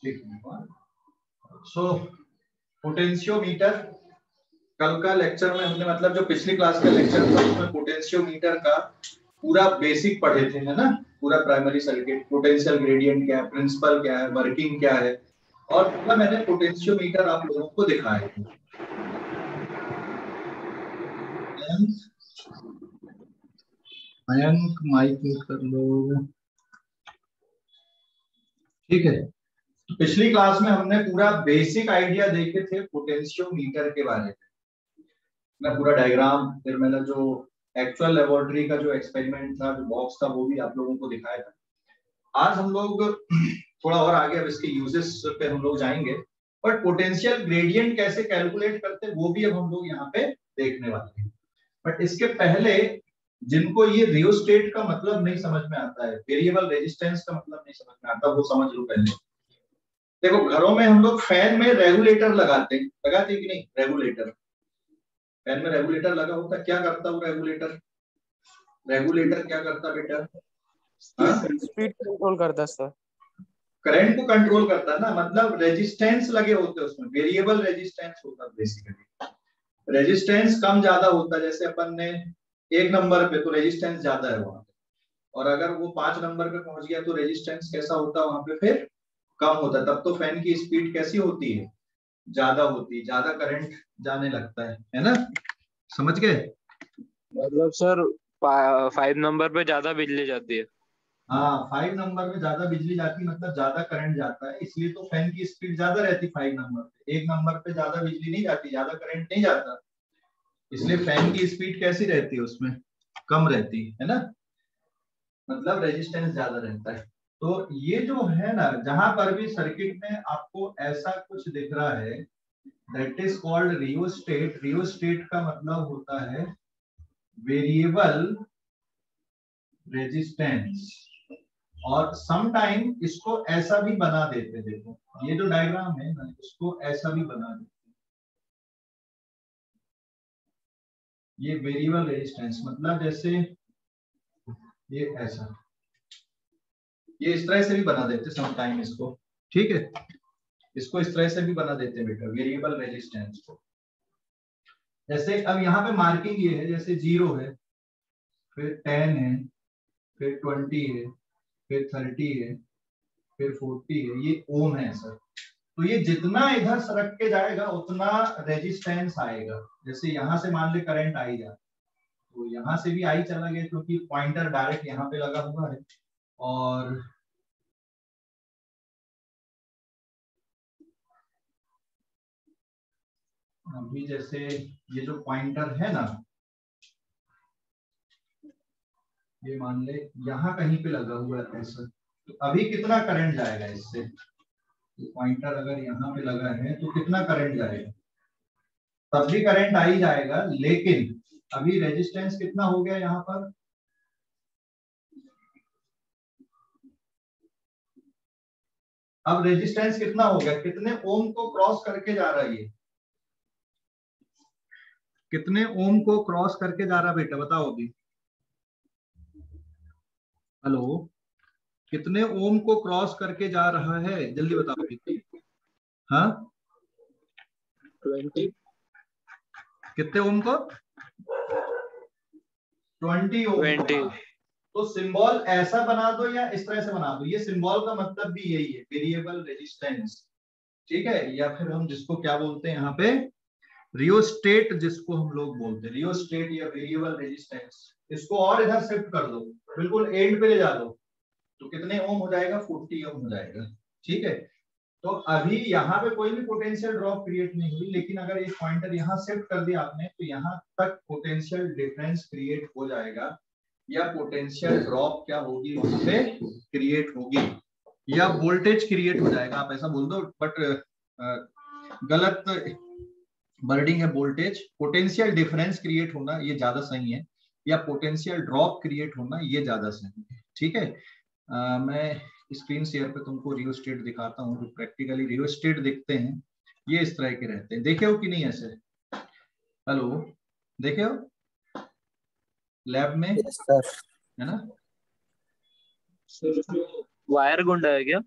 सो potentiometer, कल का lecture में हमने मतलब जो पिछली क्लास का लेक्चर था उसमें पोटेंशियोमीटर का पूरा बेसिक पढ़े थे, है ना, पूरा प्राइमरी सर्किट, पोटेंशियल ग्रेडियंट क्या है, प्रिंसिपल क्या है, वर्किंग क्या है, और पूरा मैंने पोटेंशियोमीटर आप लोगों को दिखाया था। मयंक माइक म्यूट कर लो, ठीक है। तो पिछली क्लास में हमने पूरा बेसिक आइडिया देखे थे पोटेंशियोमीटर के बारे में, मैं पूरा डायग्राम, फिर मैंने जो एक्चुअल लेबोरेटरी का जो एक्सपेरिमेंट था, जो बॉक्स था, वो भी आप लोगों को दिखाया था। आज हम लोग थोड़ा और आगे अब इसके यूजेस पे हम लोग जाएंगे, बट पोटेंशियल ग्रेडियंट कैसे कैलकुलेट करते हैं वो भी अब हम लोग यहाँ पे देखने वाले हैं। बट इसके पहले जिनको ये रियोस्टेट का मतलब नहीं समझ में आता है, वेरिएबल रेजिस्टेंस का मतलब नहीं समझ में आता, वो समझ लो पहले। देखो घरों में हम लोग फैन में रेगुलेटर लगाते कि नहीं, रेगुलेटर, फैन में रेगुलेटर लगा होता, क्या करता वो रेगुलेटर, रेगुलेटर क्या करता बेटा, स्पीड कंट्रोल करता है सर, करंट को कंट्रोल करता है ना, मतलब रेजिस्टेंस लगे होते हैं उसमें, वेरिएबल रेजिस्टेंस होता है बेसिकली, रेजिस्टेंस कम ज्यादा होता है, जैसे अपन ने 1 नंबर पे तो रेजिस्टेंस ज्यादा है वहां पे, और अगर वो 5 नंबर पे पहुंच गया तो रेजिस्टेंस कैसा होता है वहां पे, फिर कम होता है, तब तो फैन की स्पीड कैसी होती है, ज्यादा होती है, ज्यादा करंट जाने लगता है ना, समझ गए। मतलब सर 5 नंबर पे ज्यादा बिजली जाती है। हाँ 5 नंबर में ज्यादा बिजली जाती मतलब ज्यादा करंट जाता है, इसलिए तो फैन की स्पीड ज्यादा रहती 5 नंबर पे, 1 नंबर पे ज्यादा बिजली नहीं जाती, ज्यादा करंट नहीं जाता, इसलिए फैन की स्पीड कैसी रहती है उसमें, कम रहती है ना, मतलब रेजिस्टेंस ज्यादा रहता है। तो ये जो है ना, जहां पर भी सर्किट में आपको ऐसा कुछ दिख रहा है, that is called rheostat. Rheostat का मतलब होता है वेरिएबल रेजिस्टेंस, और सम टाइम इसको ऐसा भी बना देते, देखो ये जो डायग्राम है ना, इसको ऐसा भी बना देते, ये वेरिएबल रेजिस्टेंस मतलब जैसे ये ऐसा, ये इस तरह से भी बना देते सम टाइम इसको, ठीक है, इसको इस तरह से भी बना देते बेटा वेरिएबल रेजिस्टेंस को। जैसे अब यहाँ पे मार्किंग ये है, जैसे 0 है, फिर 10 है, फिर 20 है, फिर 30 है, फिर 40 है, ये ओम है सर। तो ये जितना इधर सरक के जाएगा उतना रेजिस्टेंस आएगा, जैसे यहां से मान ले करंट आई जा, तो यहां से भी आई चला गया क्योंकि पॉइंटर डायरेक्ट यहाँ पे लगा हुआ है, और अभी जैसे ये जो पॉइंटर है ना, ये मान ले यहाँ कहीं पे लगा हुआ है ऐसा, तो अभी कितना करंट जाएगा इससे, तो पॉइंटर अगर यहाँ पे लगा है तो कितना करंट जाएगा, तब भी करंट आ ही जाएगा, लेकिन अभी रेजिस्टेंस कितना हो गया यहाँ पर, अब रेजिस्टेंस कितना हो गया, कितने ओम को क्रॉस करके जा रहा है ये, कितने ओम को क्रॉस करके जा रहा बेटा बताओ अभी, हेलो, कितने ओम को क्रॉस करके जा रहा है, जल्दी बताओ अभी। हाँ 20, कितने ओम को, 20 ओम को। 20। तो सिंबल ऐसा बना दो या इस तरह से बना दो, ये सिंबल का मतलब भी यही है, वेरिएबल रेजिस्टेंस, ठीक है, या फिर हम जिसको क्या बोलते हैं यहाँ पे, रियोस्टेट जिसको हम लोग बोलते हैं, रियोस्टेट या वेरिएबल रेजिस्टेंस। इसको और इधर शिफ्ट कर दो, बिल्कुल एंड पे ले जा दो, तो कितने ओम हो जाएगा, 40 ओम हो जाएगा, ठीक है। तो अभी यहाँ पे कोई भी पोटेंशियल ड्रॉप क्रिएट नहीं हुई, लेकिन अगर एक पॉइंटर यहाँ शिफ्ट कर दिया आपने तो यहाँ तक पोटेंशियल डिफरेंस क्रिएट हो जाएगा, या पोटेंशियल ड्रॉप क्या होगी वहां पे क्रिएट होगी, या वोल्टेज क्रिएट हो जाएगा, आप ऐसा बोल दो, बट गलत वर्डिंग है वोल्टेज, पोटेंशियल डिफरेंस क्रिएट होना ये ज्यादा सही है, या पोटेंशियल ड्रॉप क्रिएट होना ये ज्यादा सही है, ठीक है। मैं स्क्रीन शेयर पे तुमको रियोस्टेट दिखाता हूँ, जो प्रैक्टिकली रियोस्टेट दिखते हैं ये इस तरह के रहते हैं, देखे हो कि नहीं ऐसे, हेलो देखे हो लैब में, yes, sir. है ना, वायर गुंडा है क्या?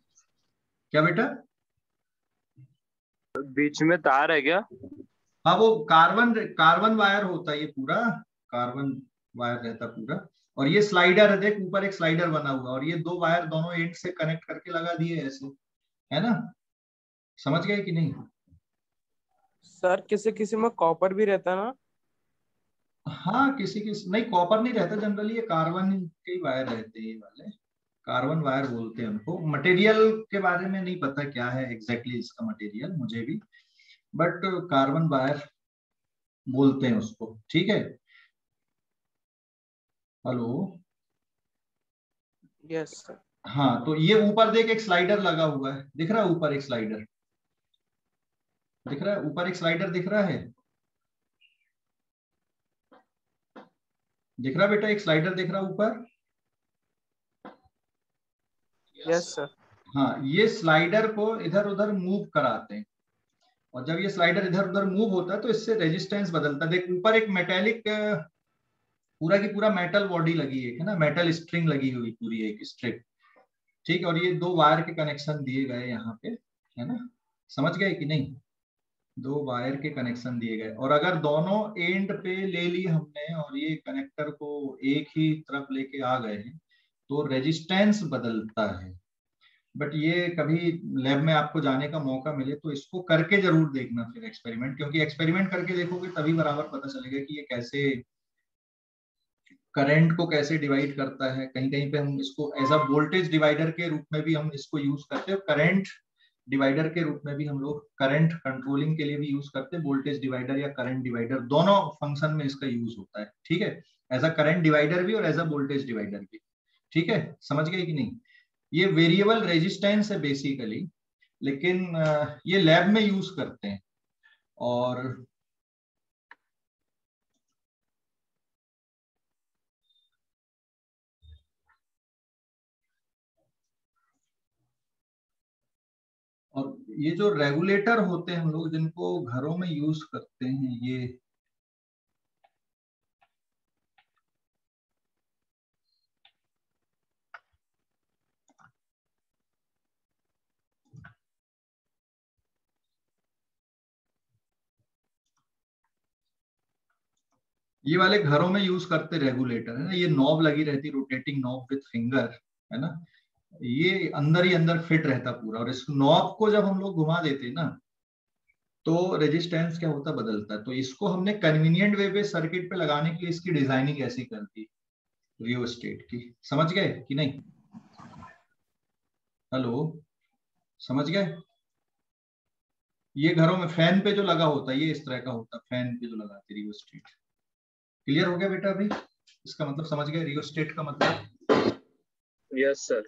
क्या बेटा, बीच में तार है क्या? हाँ, वो कार्बन कार्बन वायर होता है ये पूरा, कार्बन वायर रहता पूरा। और ये स्लाइडर है, देख ऊपर एक स्लाइडर बना हुआ, और ये दो वायर दोनों एंड से कनेक्ट करके लगा दिए ऐसे, है ना? समझ गए कि नहीं? सर किसी किसी में कॉपर भी रहता है ना? हाँ, किसी किसी नहीं, कॉपर नहीं रहता जनरली, ये कार्बन के ही वायर रहते हैं ये वाले, कार्बन वायर बोलते हैं उनको। मटेरियल के बारे में नहीं पता क्या है एग्जैक्टली इसका मटेरियल मुझे भी, बट कार्बन वायर बोलते हैं उसको, ठीक है। हेलो। Yes sir. हाँ, तो ये ऊपर देख एक स्लाइडर लगा हुआ है, दिख रहा है ऊपर एक स्लाइडर, दिख रहा है ऊपर एक स्लाइडर दिख रहा है, दिख रहा बेटा, एक स्लाइडर दिख रहा ऊपर। Yes sir. हाँ, ये स्लाइडर को इधर उधर मूव कराते हैं, और जब ये स्लाइडर इधर उधर मूव होता है तो इससे रेजिस्टेंस बदलता है। देख ऊपर एक मेटेलिक पूरा की पूरा मेटल बॉडी लगी है ना, मेटल स्ट्रिंग लगी हुई पूरी एक स्ट्रिंग, ठीक है। और ये दो वायर के कनेक्शन दिए गए यहाँ पे, है ना? समझ गए कि नहीं? दो वायर के कनेक्शन दिए गए, और अगर दोनों एंड पे ले ली हमने और ये कनेक्टर को एक ही तरफ लेके आ गए हैं तो रेजिस्टेंस बदलता है। बट ये कभी लैब में आपको जाने का मौका मिले तो इसको करके जरूर देखना फिर एक्सपेरिमेंट, क्योंकि एक्सपेरिमेंट करके देखोगे तभी बराबर पता चलेगा कि ये कैसे करंट को कैसे डिवाइड करता है। कहीं कहीं पे हम इसको एज अ वोल्टेज डिवाइडर के रूप में भी हम इसको यूज करते हैं, करंट डिवाइडर के रूप में भी हम लोग करंट कंट्रोलिंग के लिए भी यूज करते हैं। वोल्टेज डिवाइडर या करंट डिवाइडर दोनों फंक्शन में इसका यूज होता है, ठीक है। एज अ करंट डिवाइडर भी और एज अ वोल्टेज डिवाइडर भी, ठीक है। समझ गए कि नहीं? ये वेरिएबल रेजिस्टेंस है बेसिकली, लेकिन ये लैब में यूज करते हैं। और ये जो रेगुलेटर होते हैं हम लोग जिनको घरों में यूज करते हैं, ये वाले घरों में यूज करते रेगुलेटर, है ना। ये नॉब लगी रहती, रोटेटिंग नॉब विथ फिंगर, है ना। ये अंदर ही अंदर फिट रहता पूरा, और इस नॉब को जब हम लोग घुमा देते ना तो रेजिस्टेंस क्या होता, बदलता है। तो इसको हमने कन्वीनियंट वे पे सर्किट पे लगाने के लिए इसकी डिजाइनिंग ऐसी कर दी रियोस्टेट की। समझ गए कि नहीं? हेलो, समझ गए? ये घरों में फैन पे जो लगा होता है ये इस तरह का होता है, फैन पे जो लगाते रियोस्टेट। क्लियर हो गया बेटा अभी? इसका मतलब समझ गए रियोस्टेट का मतलब? Yes sir.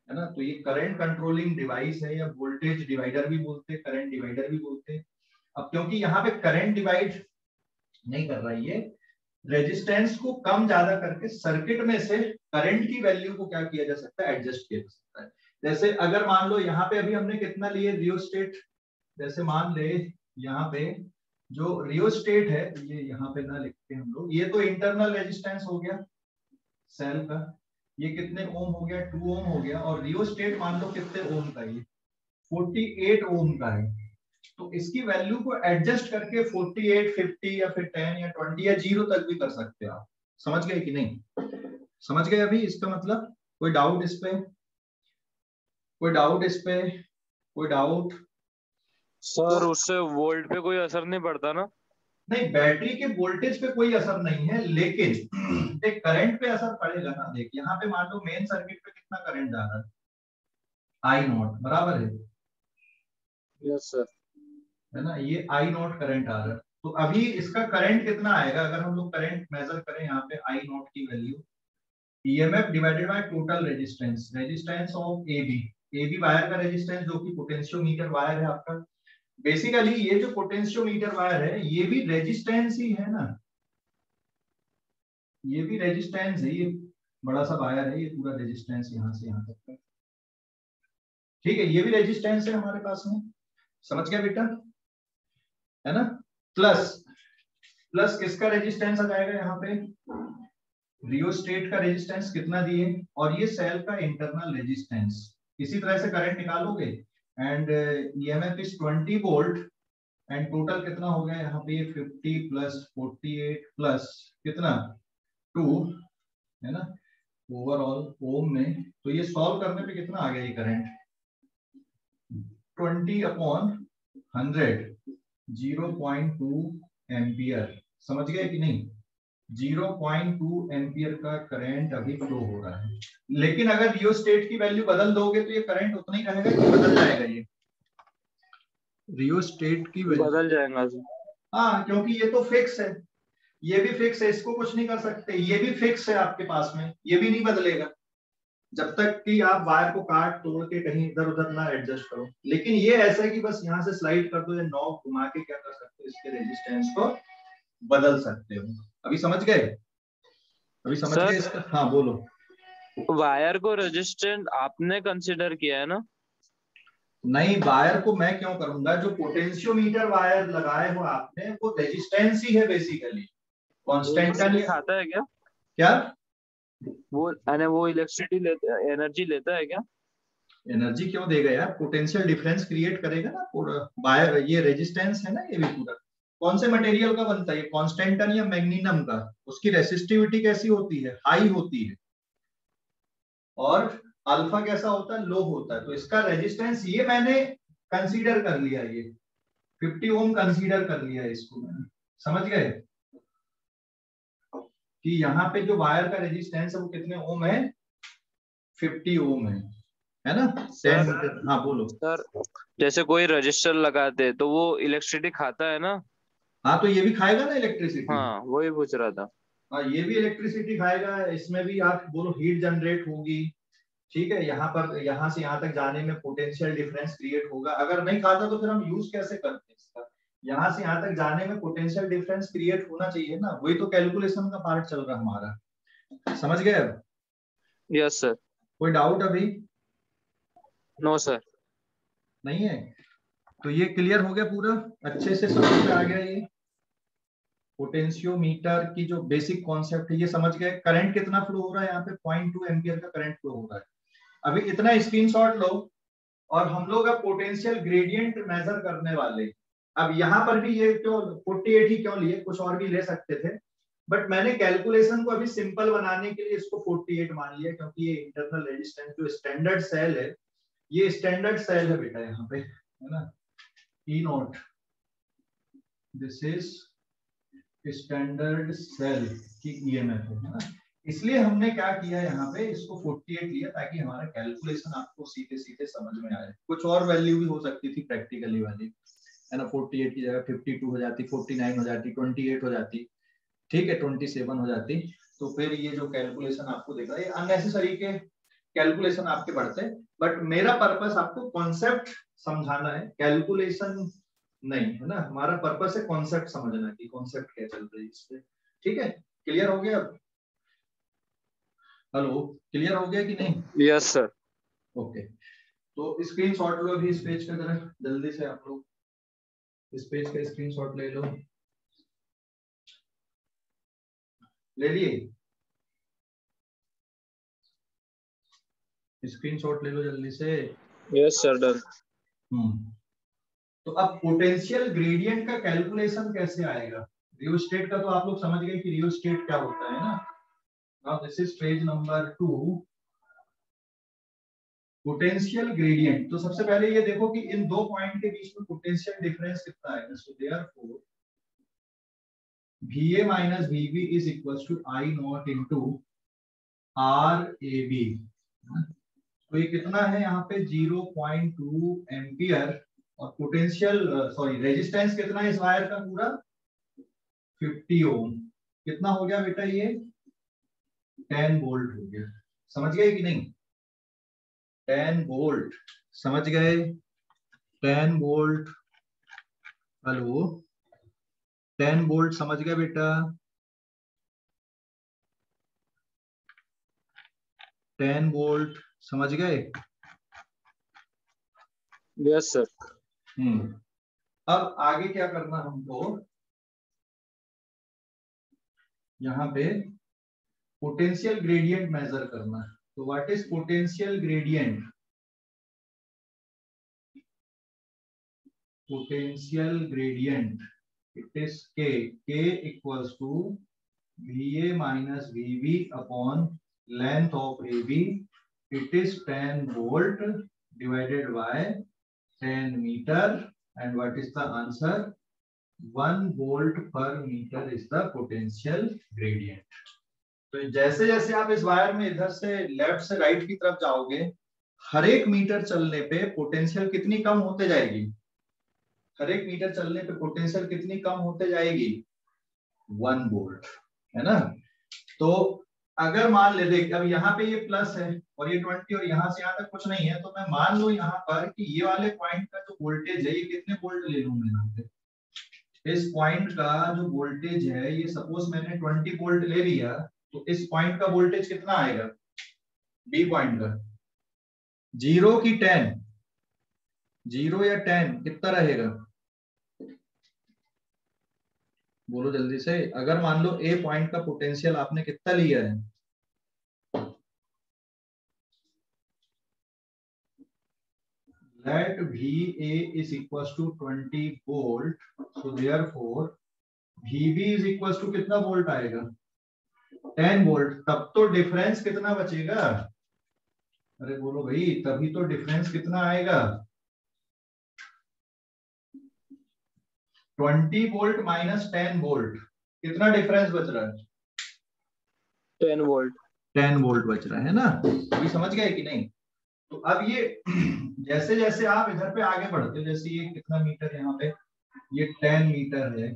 है ना। तो ये करंट कंट्रोलिंग डिवाइस है, या वोल्टेज डिवाइडर भी बोलते हैं, करंट डिवाइडर भी बोलते हैं। अब क्योंकि यहाँ पे करंट डिवाइड नहीं कर रहा है ये, रेजिस्टेंस को कम ज्यादा करके सर्किट में से करंट की वैल्यू को क्या किया जा सकता है, एडजस्ट किया जा सकता है। जैसे अगर मान लो यहाँ पे अभी हमने कितना लिए रियोस्टेट, जैसे मान ले यहाँ पे जो रियोस्टेट है, ये यहाँ पे ना लिखते हम लोग, ये तो इंटरनल रेजिस्टेंस हो गया सेल का, ये कितने ओम हो गया, 2 ओम हो गया। और रियोस्टेट मान लो कितने ओम का, ये 48 ओम का है। तो इसकी वैल्यू को एडजस्ट करके 48, 50 या फिर 10 या 20 या 0 तक भी कर सकते हो आप। समझ गए कि नहीं? समझ गए अभी इसका मतलब? कोई डाउट इस पे? कोई डाउट इस पे? कोई डाउट? सर उससे वोल्ट पे कोई असर नहीं पड़ता ना? नहीं, बैटरी के वोल्टेज पे कोई असर नहीं है, लेकिन देख करंट पे असर पड़ेगा ना। देख यहाँ पे मान लो मेन सर्किट पे कितना करंट जा रहा है, आई नॉट बराबर है, यस सर। है ना। ये आई नॉट करंट आ रहा है। तो अभी इसका करंट कितना आएगा अगर हम लोग करंट मेजर करें यहाँ पे, आई नॉट की value EMF divided by total resistance, resistance of AB, AB wire का रेजिस्टेंस जो कि पोटेंशियोमीटर वायर है आपका। बेसिकली ये जो पोटेंशियोमीटर वायर है ये भी रेजिस्टेंस ही है ना, ये भी रेजिस्टेंस है। ये बड़ा सा वायर है, ये पूरा रेजिस्टेंस यहाँ से यहाँ तक का, ठीक है। ये भी रेजिस्टेंस है हमारे पास में। समझ गया बेटा? है ना। प्लस प्लस किसका रेजिस्टेंस आ जाएगा यहाँ पे, रियोस्टेट का रेजिस्टेंस कितना दिए, और ये सेल का इंटरनल रेजिस्टेंस। इसी तरह से करंट निकालोगे and EMF is 20 volt and total कितना हो गया यहाँ पे 50 प्लस 48 प्लस कितना 2 है ना ओवरऑल ओम में। तो ये सॉल्व करने पे कितना आ गया ये करंट 20/100 0.2 एम्पियर। समझ गए कि नहीं 0.2 एम्पियर का करंट अभी फ्लो हो रहा है। लेकिन अगर रियोस्टेट की वैल्यू बदल दोगे तो ये करंट उतना ही रहेगा कि बदल जाएगा ये रियोस्टेट की वैल्यू बदल जाएगा। हाँ क्योंकि ये तो फिक्स है ये भी फिक्स है इसको कुछ नहीं कर सकते ये भी फिक्स है आपके पास में ये भी नहीं बदलेगा जब तक कि आप वायर को काट तोड़ के कहीं इधर उधर ना एडजस्ट करो। लेकिन ये ऐसा है कि बस यहाँ से स्लाइड कर दो या नॉब घुमा के क्या कर सकते हो इसके रेजिस्टेंस को बदल सकते हो। अभी समझ गए सर, इसका हाँ बोलो। वायर को रेजिस्टेंट आपने कंसिडर किया है ना? नहीं वायर को मैं क्यों करूंगा जो पोटेंशियोमीटर वायर लगाए हो आपने वो रेजिस्टेंस ही है बेसिकली कांस्टेंट खाता है क्या? क्या वो इलेक्ट्रिसिटी लेता है, एनर्जी लेता है क्या? एनर्जी क्यों देगा यार पोटेंशियल डिफरेंस क्रिएट करेगा ना पूरा वायर। ये रेजिस्टेंस है ना ये भी पूरा कौन से मटेरियल का बनता है कांस्टेंटन या मैग्नीनम का। उसकी रेसिस्टिविटी कैसी होती है हाई होती है और अल्फा कैसा होता है लो होता है। तो इसका रेजिस्टेंस ये मैंने कंसीडर कर लिया ये 50 ओम कंसीडर कर लिया इसको मैंने। समझ गए कि यहाँ पे जो वायर का रेजिस्टेंस है वो कितने ओम है 50 ओम है ना 10 मीटर। हाँ बोलो सर, जैसे कोई रजिस्टर लगाते तो वो इलेक्ट्रिसिटी खाता है ना? हाँ तो ये भी खाएगा ना इलेक्ट्रिसिटी। हाँ, वही पूछ रहा था। हाँ ये भी इलेक्ट्रिसिटी खाएगा इसमें भी आप बोलो हीट जनरेट होगी ठीक है। यहाँ पर यहाँ से यहाँ तक जाने में पोटेंशियल डिफरेंस क्रिएट होगा। अगर नहीं खाता तो फिर हम यूज कैसे करते हैं इसका। यहाँ से यहाँ तक जाने में पोटेंशियल डिफरेंस क्रिएट होना चाहिए ना वही तो कैलकुलेशन का पार्ट चल रहा है हमारा। समझ गए अब यस सर। कोई डाउट अभी नो सर। नहीं है तो ये क्लियर हो गया पूरा अच्छे से समझ में आ गया ये पोटेंशियोमीटर की जो बेसिक कॉन्सेप्ट है ये समझ गए। करंट कितना फ्लो हो रहा है यहाँ पे 0.2 एम्पियर का करंट फ्लो हो रहा है। अभी इतना स्क्रीनशॉट लो और हम लोग अब पोटेंशियल ग्रेडियंट मेजर करने वाले। अब यहाँ पर भी ये क्यों 48 ही क्यों लिए कुछ और भी ले सकते थे बट मैंने कैलकुलेशन को अभी सिंपल बनाने के लिए इसको 48 मान लिया क्योंकि ये इंटरनल रेजिस्टेंस जो स्टैंडर्ड सेल है ये स्टैंडर्ड सेल है बेटा यहाँ पे है ना E naught this is standard cell की ईएमएफ है ना। इसलिए हमने क्या किया यहाँ पे इसको 48 लिया ताकि हमारा कैलकुलेशन आपको सीधे सीधे समझ में आए। कुछ और वैल्यू भी हो सकती थी प्रैक्टिकली वाली है ना 48 की जगह 52 हो जाती 49 हो जाती 28 हो जाती ठीक है 27 हो जाती। तो फिर ये जो कैलकुलेशन आपको दिख रहा है ये अननेसेसरी के कैलकुलेशन आपके बढ़ते। बट मेरा पर्पस आपको कॉन्सेप्ट समझाना है कैलकुलेशन नहीं है ना। हमारा पर्पस है कॉन्सेप्ट समझना कि कॉन्सेप्ट क्या चल रहा है इस पे। ठीक है क्लियर हो गया अब हेलो क्लियर हो गया कि नहीं। Yes sir. ओके तो स्क्रीनशॉट लो अभी इस पेज का जरा जल्दी से आप लोग इस पेज का स्क्रीनशॉट ले लो ले लिए स्क्रीनशॉट ले लो जल्दी से। Yes sir done. तो अब पोटेंशियल ग्रेडियंट का कैलकुलेशन कैसे आएगा। रियोस्टेट का तो आप लोग समझ गए कि रियोस्टेट क्या होता है ना। Now this is page number 2 potential gradient. तो सबसे पहले ये देखो कि इन दो पॉइंट के बीच में पोटेंशियल डिफरेंस कितना आएगा। So therefore VA minus VB is equals to I naught into RAB। तो ये कितना है यहाँ पे 0.2 एम्पियर और पोटेंशियल सॉरी रेजिस्टेंस कितना है इस वायर का पूरा 50 ओम। कितना हो गया बेटा ये 10 वोल्ट हो गया। समझ गए कि नहीं 10 वोल्ट समझ गए 10 वोल्ट हेलो 10 वोल्ट समझ गए बेटा 10 वोल्ट समझ गए। Yes sir. अब आगे क्या करना हमको यहाँ पे पोटेंशियल ग्रेडियंट मेजर करना है। तो what is potential gradient. potential gradient, it is k equals to VA minus VB upon length of AB. It is 10 volt divided by 10 meter, and what is the answer? 1 volt per meter is the potential gradient. तो जैसे जैसे आप इस wire में इधर से left से right की तरफ जाओगे, हर एक मीटर चलने पे पोटेंशियल कितनी कम होते जाएगी? हर एक मीटर चलने पे पोटेंशियल कितनी कम होते जाएगी? 1 वोल्ट, है ना। तो अगर मान ले, देख अब यहाँ पे ये प्लस है और ये 20 और यहाँ से यहाँ तक कुछ नहीं है, तो मैं मान लूं यहाँ पर कि ये वाले पॉइंट का जो वोल्टेज है ये कितने वोल्ट ले लूं मैं यहाँ पे। इस पॉइंट का जो वोल्टेज है ये सपोज मैंने 20 वोल्ट ले लिया, तो इस पॉइंट का वोल्टेज कितना आएगा? बी पॉइंट का 0 की 10, 0 या 10 कितना रहेगा? बोलो जल्दी से। अगर मान लो ए पॉइंट का पोटेंशियल आपने कितना लिया है? Let VA is equals to 20 volt, so therefore VB is equals to कितना वोल्ट आएगा? 10 वोल्ट। तब तो डिफरेंस कितना बचेगा? अरे बोलो भाई, तभी तो डिफरेंस कितना आएगा? 20 वोल्ट माइनस 10 वोल्ट, कितना डिफरेंस बच रहा है? 10 वोल्ट। 10 वोल्ट बच रहा है ना। अभी समझ गए कि नहीं? तो अब ये जैसे जैसे आप इधर पे आगे बढ़ते हो, जैसे ये कितना मीटर यहाँ पे, ये 10 मीटर है,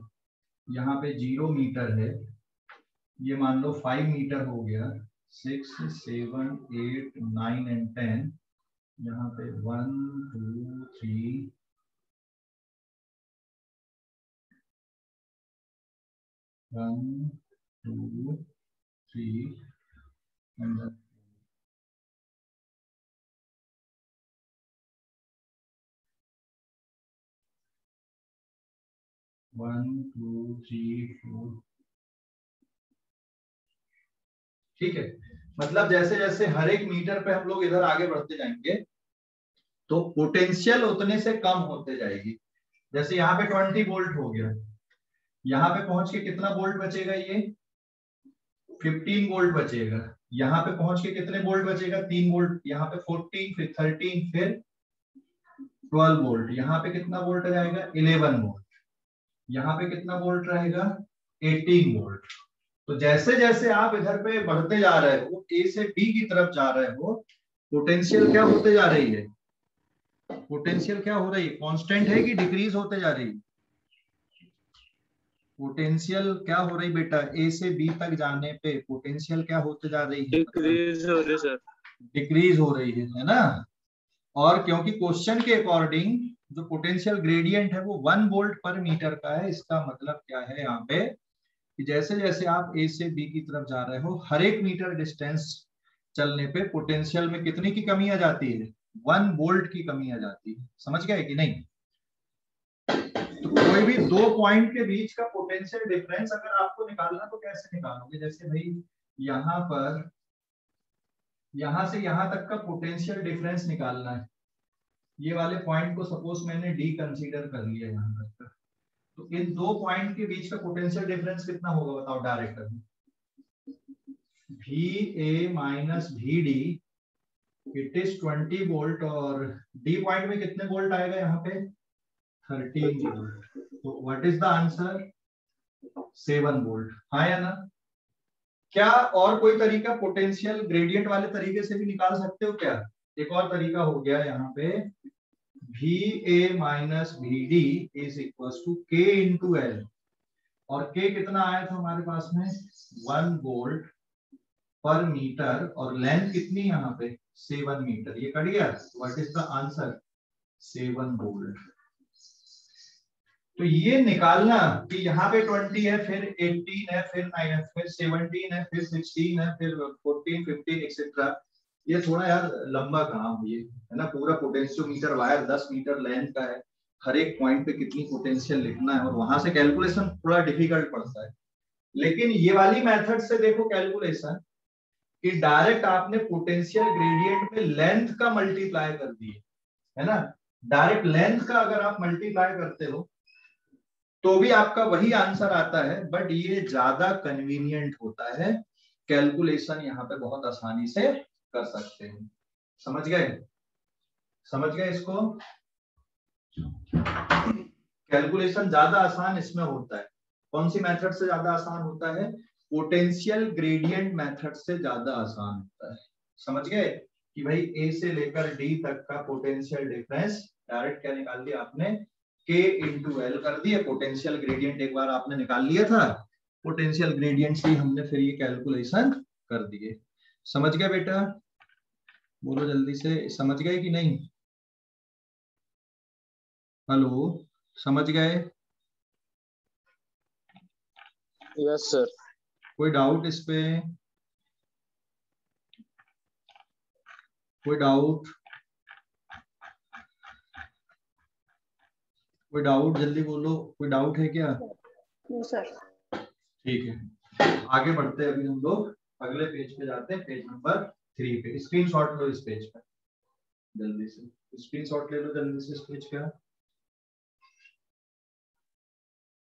यहाँ पे 0 मीटर है, ये मान लो 5 मीटर हो गया, 6 7 8 9 एंड 10, यहाँ पे 1 2 3 1 2 3 and 1 2 3 4। ठीक है, मतलब जैसे जैसे हर एक मीटर पे हम लोग इधर आगे बढ़ते जाएंगे तो पोटेंशियल उतने से कम होते जाएगी। जैसे यहाँ पे 20 वोल्ट हो गया, यहाँ पे पहुंच के कितना वोल्ट बचेगा? ये 15 वोल्ट बचेगा। यहाँ पे पहुंच के कितने वोल्ट बचेगा? 3 वोल्ट। यहाँ पे 14, फिर 13, फिर 12 वोल्ट। यहाँ पे कितना वोल्ट जाएगा? 11 वोल्ट। यहाँ पे कितना वोल्ट रहेगा? 18 वोल्ट। तो जैसे जैसे आप इधर पे बढ़ते जा रहे हो, ए से बी की तरफ जा रहे हो, पोटेंशियल क्या होते जा रही है? पोटेंशियल क्या हो रही है? कांस्टेंट है कि डिक्रीज होते जा रही है? पोटेंशियल क्या हो रही बेटा? ए से बी तक जाने पे पोटेंशियल क्या होते जा रही है? डिक्रीज हो रही सर। डिक्रीज हो रही है ना। और क्योंकि क्वेश्चन के अकॉर्डिंग जो पोटेंशियल ग्रेडियंट है वो 1 वोल्ट पर मीटर का है, इसका मतलब क्या है यहाँ पे कि जैसे जैसे आप ए से बी की तरफ जा रहे हो, हर एक मीटर डिस्टेंस चलने पे पोटेंशियल में कितनी की कमी आ जाती है? 1 वोल्ट की कमी आ जाती है। समझ गए कि नहीं? तो कोई भी दो पॉइंट के बीच का पोटेंशियल डिफरेंस अगर आपको निकालना तो कैसे निकालोगे? जैसे भाई यहाँ पर, यहाँ से यहाँ तक का पोटेंशियल डिफरेंस निकालना है। ये वाले पॉइंट को सपोज मैंने डी कंसीडर कर लिया यहाँ तक का, तो इन दो पॉइंट के बीच का पोटेंशियल डिफरेंस कितना होगा? बताओ direct. VA minus VD, it is 20 volt, और डी पॉइंट में कितने वोल्ट आएगा? यहाँ पे 13 वोल्ट। तो what is the answer? 7 volt. हाँ या ना? क्या और कोई तरीका पोटेंशियल ग्रेडियंट वाले तरीके से भी निकाल सकते हो क्या? एक और तरीका हो गया यहाँ पे, VA minus VD is equal to K into L, और K कितना आया था हमारे पास में? 1 वोल्ट पर मीटर, और लेंथ कितनी यहाँ पे? 7 मीटर। ये कट गया। What is the answer? 7 volt. तो ये निकालना कि यहाँ पे 20 है, फिर 18 है, फिर 9 है, फिर 17 है, फिर 16 है, फिर 14 15 एक्सेट्रा, ये थोड़ा यार लंबा काम है, है ना। पूरा पोटेंशियोमीटर वायर 10 मीटर लेंथ का है, हर एक पॉइंट पे कितनी पोटेंशियल लिखना है, और वहां से कैलकुलेशन थोड़ा डिफिकल्ट पड़ता है। लेकिन ये वाली मेथड से देखो कैलकुलेशन कि डायरेक्ट आपने पोटेंशियल ग्रेडियंट पे लेंथ का मल्टीप्लाई कर दिए, है ना। डायरेक्ट लेंथ का अगर आप मल्टीप्लाई करते हो तो भी आपका वही आंसर आता है, बट ये ज्यादा कन्वीनियंट होता है, कैलकुलेशन यहाँ पे बहुत आसानी से कर सकते हैं। समझ गए? समझ गए इसको? कैलकुलेशन ज्यादा आसान इसमें होता है। कौन सी मेथड से ज्यादा आसान होता है? पोटेंशियल ग्रेडियंट मेथड से ज्यादा आसान होता है। समझ गए कि भाई ए से लेकर डी तक का पोटेंशियल डिफरेंस डायरेक्ट क्या निकाल दिया आपने, K इंटू एल कर दिए। पोटेंशियल ग्रेडियंट एक बार आपने निकाल लिया था, पोटेंशियल ग्रेडियंट से हमने फिर ये कैलकुलेशन कर दिए। समझ गए बेटा? बोलो जल्दी से, समझ गए कि नहीं? हेलो, समझ गए? Yes sir. कोई डाउट इस पे? कोई डाउट? कोई डाउट जल्दी बोलो, कोई डाउट है क्या? No sir. ठीक है, आगे बढ़ते हैं। अभी हम लोग अगले पेज पे जाते हैं, पेज नंबर 3 पे। स्क्रीनशॉट लो इस पेज पे जल्दी से, स्क्रीनशॉट ले लो जल्दी से इस पेज का।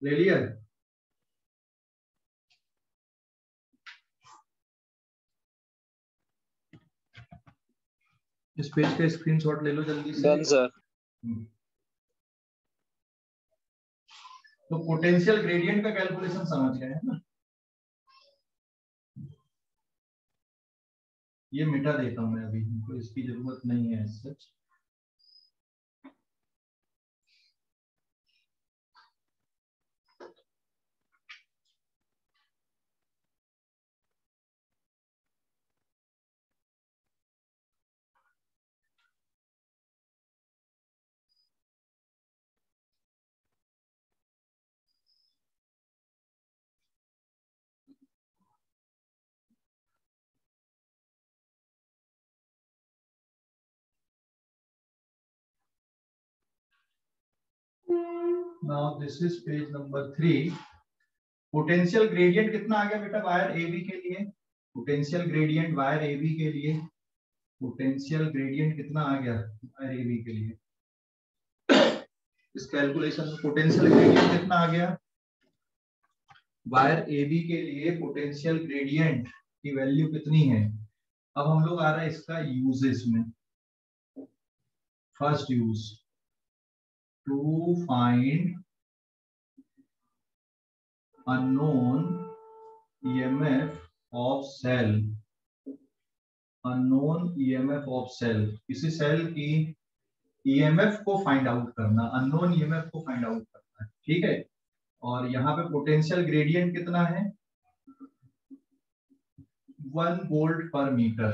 ले लिया? इस पेज का स्क्रीनशॉट ले लो जल्दी से। Done sir. तो पोटेंशियल ग्रेडियंट का कैलकुलेशन समझ गए है ना? ये मिटा देता हूं मैं अभी, हमको इसकी जरूरत नहीं है सच। Now this is page number 3। Potential gradient कितना आ गया बेटा वायर AB के लिए? पोटेंशियल ग्रेडियंट वायर AB के लिए, पोटेंशियल ग्रेडियंट कितना आ गया वायर AB के लिए? इस कैलकुलेशन में पोटेंशियल ग्रेडियंट कितना आ गया वायर AB के लिए? पोटेंशियल ग्रेडियंट की वैल्यू कितनी है? अब हम लोग आ रहा है इसका यूजेस में। First use, to find unknown EMF of cell। unknown EMF of cell, किसी सेल की EMF को फाइंड आउट करना, unknown EMF को फाइंड आउट करना है, ठीक है। और यहाँ पे पोटेंशियल ग्रेडियंट कितना है? 1 वोल्ट पर मीटर।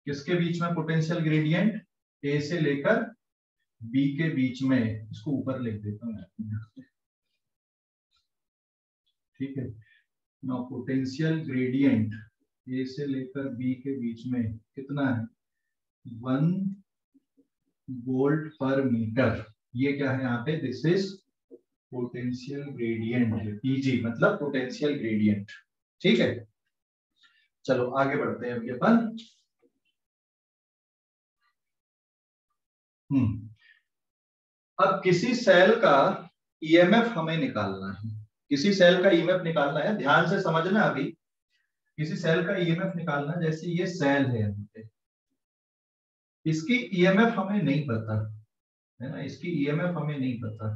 किसके बीच में पोटेंशियल ग्रेडियंट? A से लेकर B के बीच में। इसको ऊपर लिख देता हूँ, ठीक है। ना पोटेंशियल ग्रेडियंट ए से लेकर बी के बीच में कितना है? 1 वोल्ट पर मीटर। ये क्या है यहाँ पे? This is potential gradient, PG मतलब पोटेंशियल ग्रेडियंट, ठीक है। चलो आगे बढ़ते हैं अभी अपन। अब किसी सेल का ईएमएफ हमें निकालना है, किसी सेल का ईएमएफ निकालना है, ध्यान से समझना। अभी किसी सेल का ईएमएफ निकालना, जैसे ये सेल है, इसकी ईएमएफ हमें नहीं पता है ना, इसकी ईएमएफ हमें नहीं पता।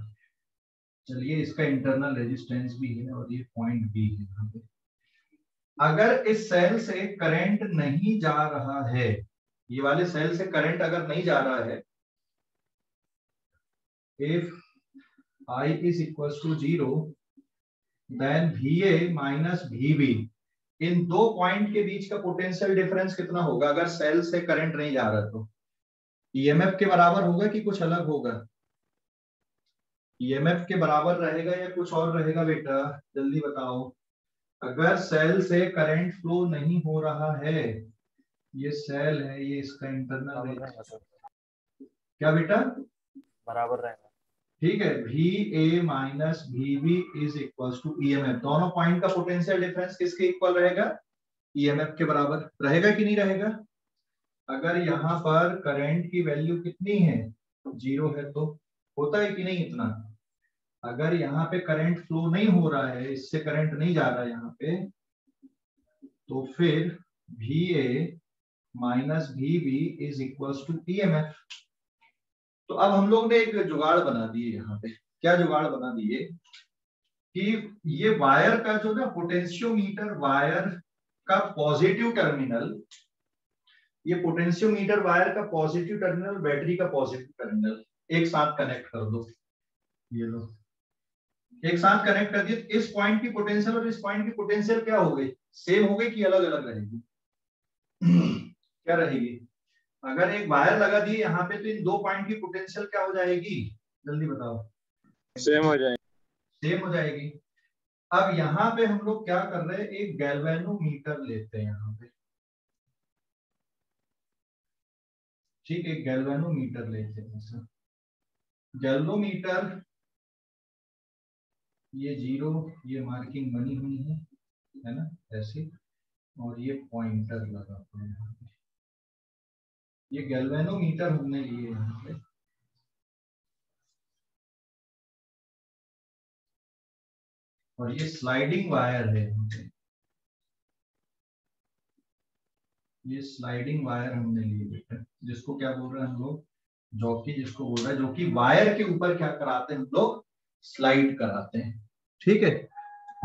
चलिए, इसका इंटरनल रेजिस्टेंस भी है और ये पॉइंट भी है यहाँ पे। अगर इस सेल से करंट नहीं जा रहा है, ये वाले सेल से करंट अगर नहीं जा रहा है, if I is equals to 0, then VA minus VB, इन दो पॉइंट के बीच का पोटेंशियल डिफरेंस कितना होगा अगर सेल से करंट नहीं जा रहा? तो ईएमएफ के बराबर होगा कि कुछ अलग होगा? ईएमएफ के बराबर रहेगा या कुछ और रहेगा बेटा? जल्दी बताओ। अगर सेल से करंट फ्लो नहीं हो रहा है, ये सेल है, ये इसका इंटरनल क्या बेटा? बराबर रहेगा, ठीक है। VA minus VB is equal to EMF. दोनों पॉइंट का पोटेंशियल डिफरेंस किसके इक्वल रहेगा? ईएमएफ के बराबर रहेगा कि नहीं रहेगा? अगर यहाँ पर करंट की वैल्यू कितनी है? जीरो है तो होता है कि नहीं इतना। अगर यहाँ पे करंट फ्लो नहीं हो रहा है, इससे करंट नहीं जा रहा है यहाँ पे, तो फिर VA minus VB is equals to EMF। तो अब हम लोग ने एक जुगाड़ बना दिए यहाँ पे। क्या जुगाड़ बना दिए कि ये वायर का जो ना पोटेंशियोमीटर वायर का पॉजिटिव टर्मिनल, ये पोटेंशियोमीटर वायर का पॉजिटिव टर्मिनल बैटरी का पॉजिटिव टर्मिनल एक साथ कनेक्ट कर दो। ये लो, एक साथ कनेक्ट कर दिए। इस पॉइंट की पोटेंशियल और इस पॉइंट की पोटेंशियल क्या हो गई, सेम हो गई कि अलग अलग रहेगी? क्या रहेगी? अगर एक वायर लगा दिए यहाँ पे तो इन दो पॉइंट की पोटेंशियल क्या हो जाएगी, जल्दी बताओ? सेम हो जाएगी। सेम हो जाएगी। अब यहाँ पे हम लोग क्या कर रहे हैं, एक गैल्वेनोमीटर लेते हैं यहाँ पे। ठीक, एक गैल्वेनोमीटर लेते हैं सर। गैल्वेनोमीटर, ये जीरो, ये मार्किंग बनी हुई है ना ऐसे, और ये पॉइंटर लगाते हैं यहाँ पे। ये गैल्वेनोमीटर हमने लिए यहाँ पे। और ये स्लाइडिंग वायर है यहाँ पे। ये स्लाइडिंग वायर हमने लिए बेटा, जिसको क्या बोल रहे हैं हम लोग, जॉकी जिसको बोल रहे हैं, जो कि वायर के ऊपर क्या कराते हैं हम लोग, स्लाइड कराते हैं। ठीक है,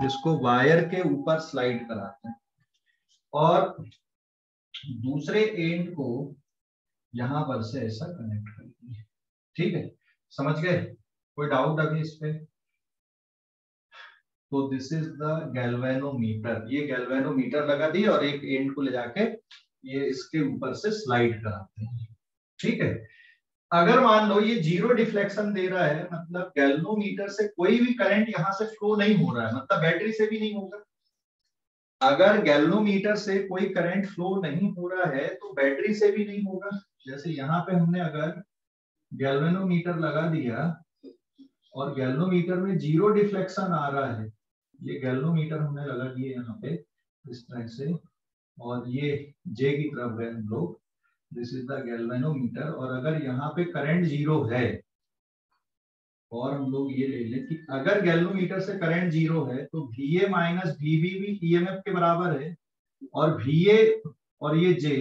जिसको वायर के ऊपर स्लाइड कराते हैं। और दूसरे एंड को यहां पर से ऐसा कनेक्ट करेंगे। ठीक है, समझ गए? कोई डाउट अभी इस पे? तो दिस इज द गैल्वेनोमीटर। ये गैल्वेनोमीटर लगा दिए और एक एंड को ले जाके ये इसके ऊपर से स्लाइड कराते हैं। ठीक है, अगर मान लो ये जीरो डिफ्लेक्शन दे रहा है, मतलब गैल्वेनोमीटर से कोई भी करंट यहां से फ्लो नहीं हो रहा है, मतलब बैटरी से भी नहीं होगा। अगर गैल्वेनोमीटर से कोई करंट फ्लो नहीं हो रहा है तो बैटरी से भी नहीं होगा। जैसे यहाँ पे हमने अगर गैल्वेनोमीटर लगा दिया और गैल्वेनोमीटर में जीरो डिफ्लेक्शन आ रहा है, ये गैल्वेनोमीटर हमने लगा दिए यहाँ पे इस तरह से, और ये J की तरफ है हम लोग, दिस इज द गैल्वेनोमीटर। और अगर यहाँ पे करंट जीरो है, और हम लोग ये ले लें कि अगर गैल्वेनोमीटर से करंट जीरो है तो VA माइनस VB भी EMF के बराबर है, और VA और ये J,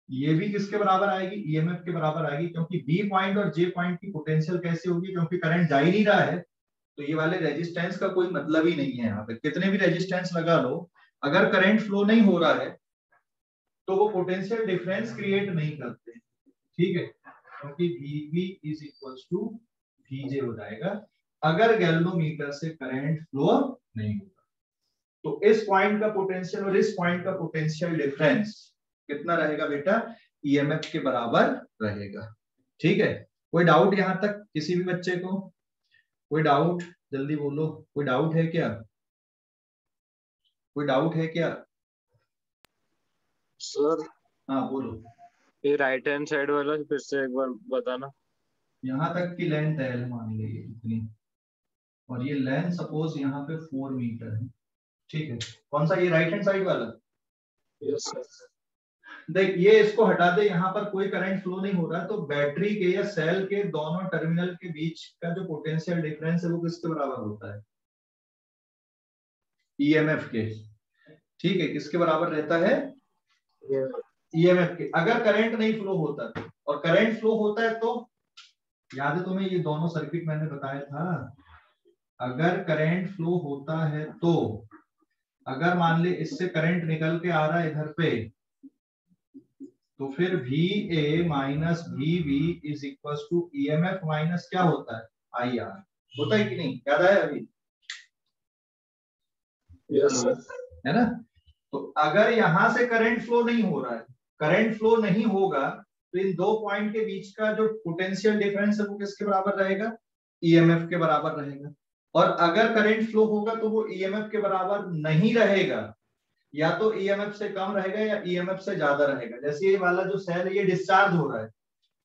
ये भी किसके बराबर आएगी, EMF के बराबर आएगी। क्योंकि B पॉइंट और J पॉइंट की पोटेंशियल कैसे होगी, क्योंकि करंट जा ही नहीं रहा है, तो ये वाले रेजिस्टेंस का कोई मतलब ही नहीं है। यहाँ पे कितने भी रेजिस्टेंस लगा लो, अगर करंट फ्लो नहीं हो रहा है तो वो पोटेंशियल डिफरेंस क्रिएट नहीं करते। ठीक है, क्योंकि VB is equals to VJ हो जाएगा अगर गैल्वेनोमीटर से करंट फ्लो नहीं होगा। तो इस पॉइंट का पोटेंशियल और इस पॉइंट का पोटेंशियल डिफरेंस कितना रहेगा बेटा, EMF के बराबर रहेगा। ठीक है, कोई डाउट यहाँ तक किसी भी बच्चे को? कोई डाउट, जल्दी बोलो, कोई डाउट है क्या? कोई डाउट है क्या सर? हाँ बोलो। ये राइट हैंड साइड वाला फिर से एक बार बताना। यहाँ तक की लेंथ है मान लीजिए इतनी, और ये लेंथ सपोज यहाँ पे 4 मीटर है। ठीक है, कौन सा, ये राइट हैंड साइड वाला? Yes sir. देख, ये इसको हटा दे, यहाँ पर कोई करंट फ्लो नहीं हो रहा, तो बैटरी के या सेल के दोनों टर्मिनल के बीच का जो पोटेंशियल डिफरेंस है वो किसके बराबर होता है, EMF के। ठीक है, किसके बराबर रहता है, EMF के। अगर करंट नहीं फ्लो होता तो, और करंट फ्लो होता है तो, याद है तुम्हें ये दोनों सर्किट मैंने बताया था, अगर करंट फ्लो होता है तो, अगर मान ले इससे करंट निकल के आ रहा है इधर पे, तो फिर VA minus VB is equal to EMF minus क्या होता है, IR। होता है कि नहीं, याद आया अभी? Yes sir. है ना? तो अगर यहां से करंट फ्लो नहीं हो रहा है, करंट फ्लो नहीं होगा, तो इन दो पॉइंट के बीच का जो पोटेंशियल डिफरेंस है वो किसके बराबर रहेगा, EMF के बराबर रहेगा। और अगर करंट फ्लो होगा तो वो EMF के बराबर नहीं रहेगा, या तो EMF से कम रहेगा या EMF से ज्यादा रहेगा। जैसे ये वाला जो सेल है ये डिस्चार्ज हो रहा है,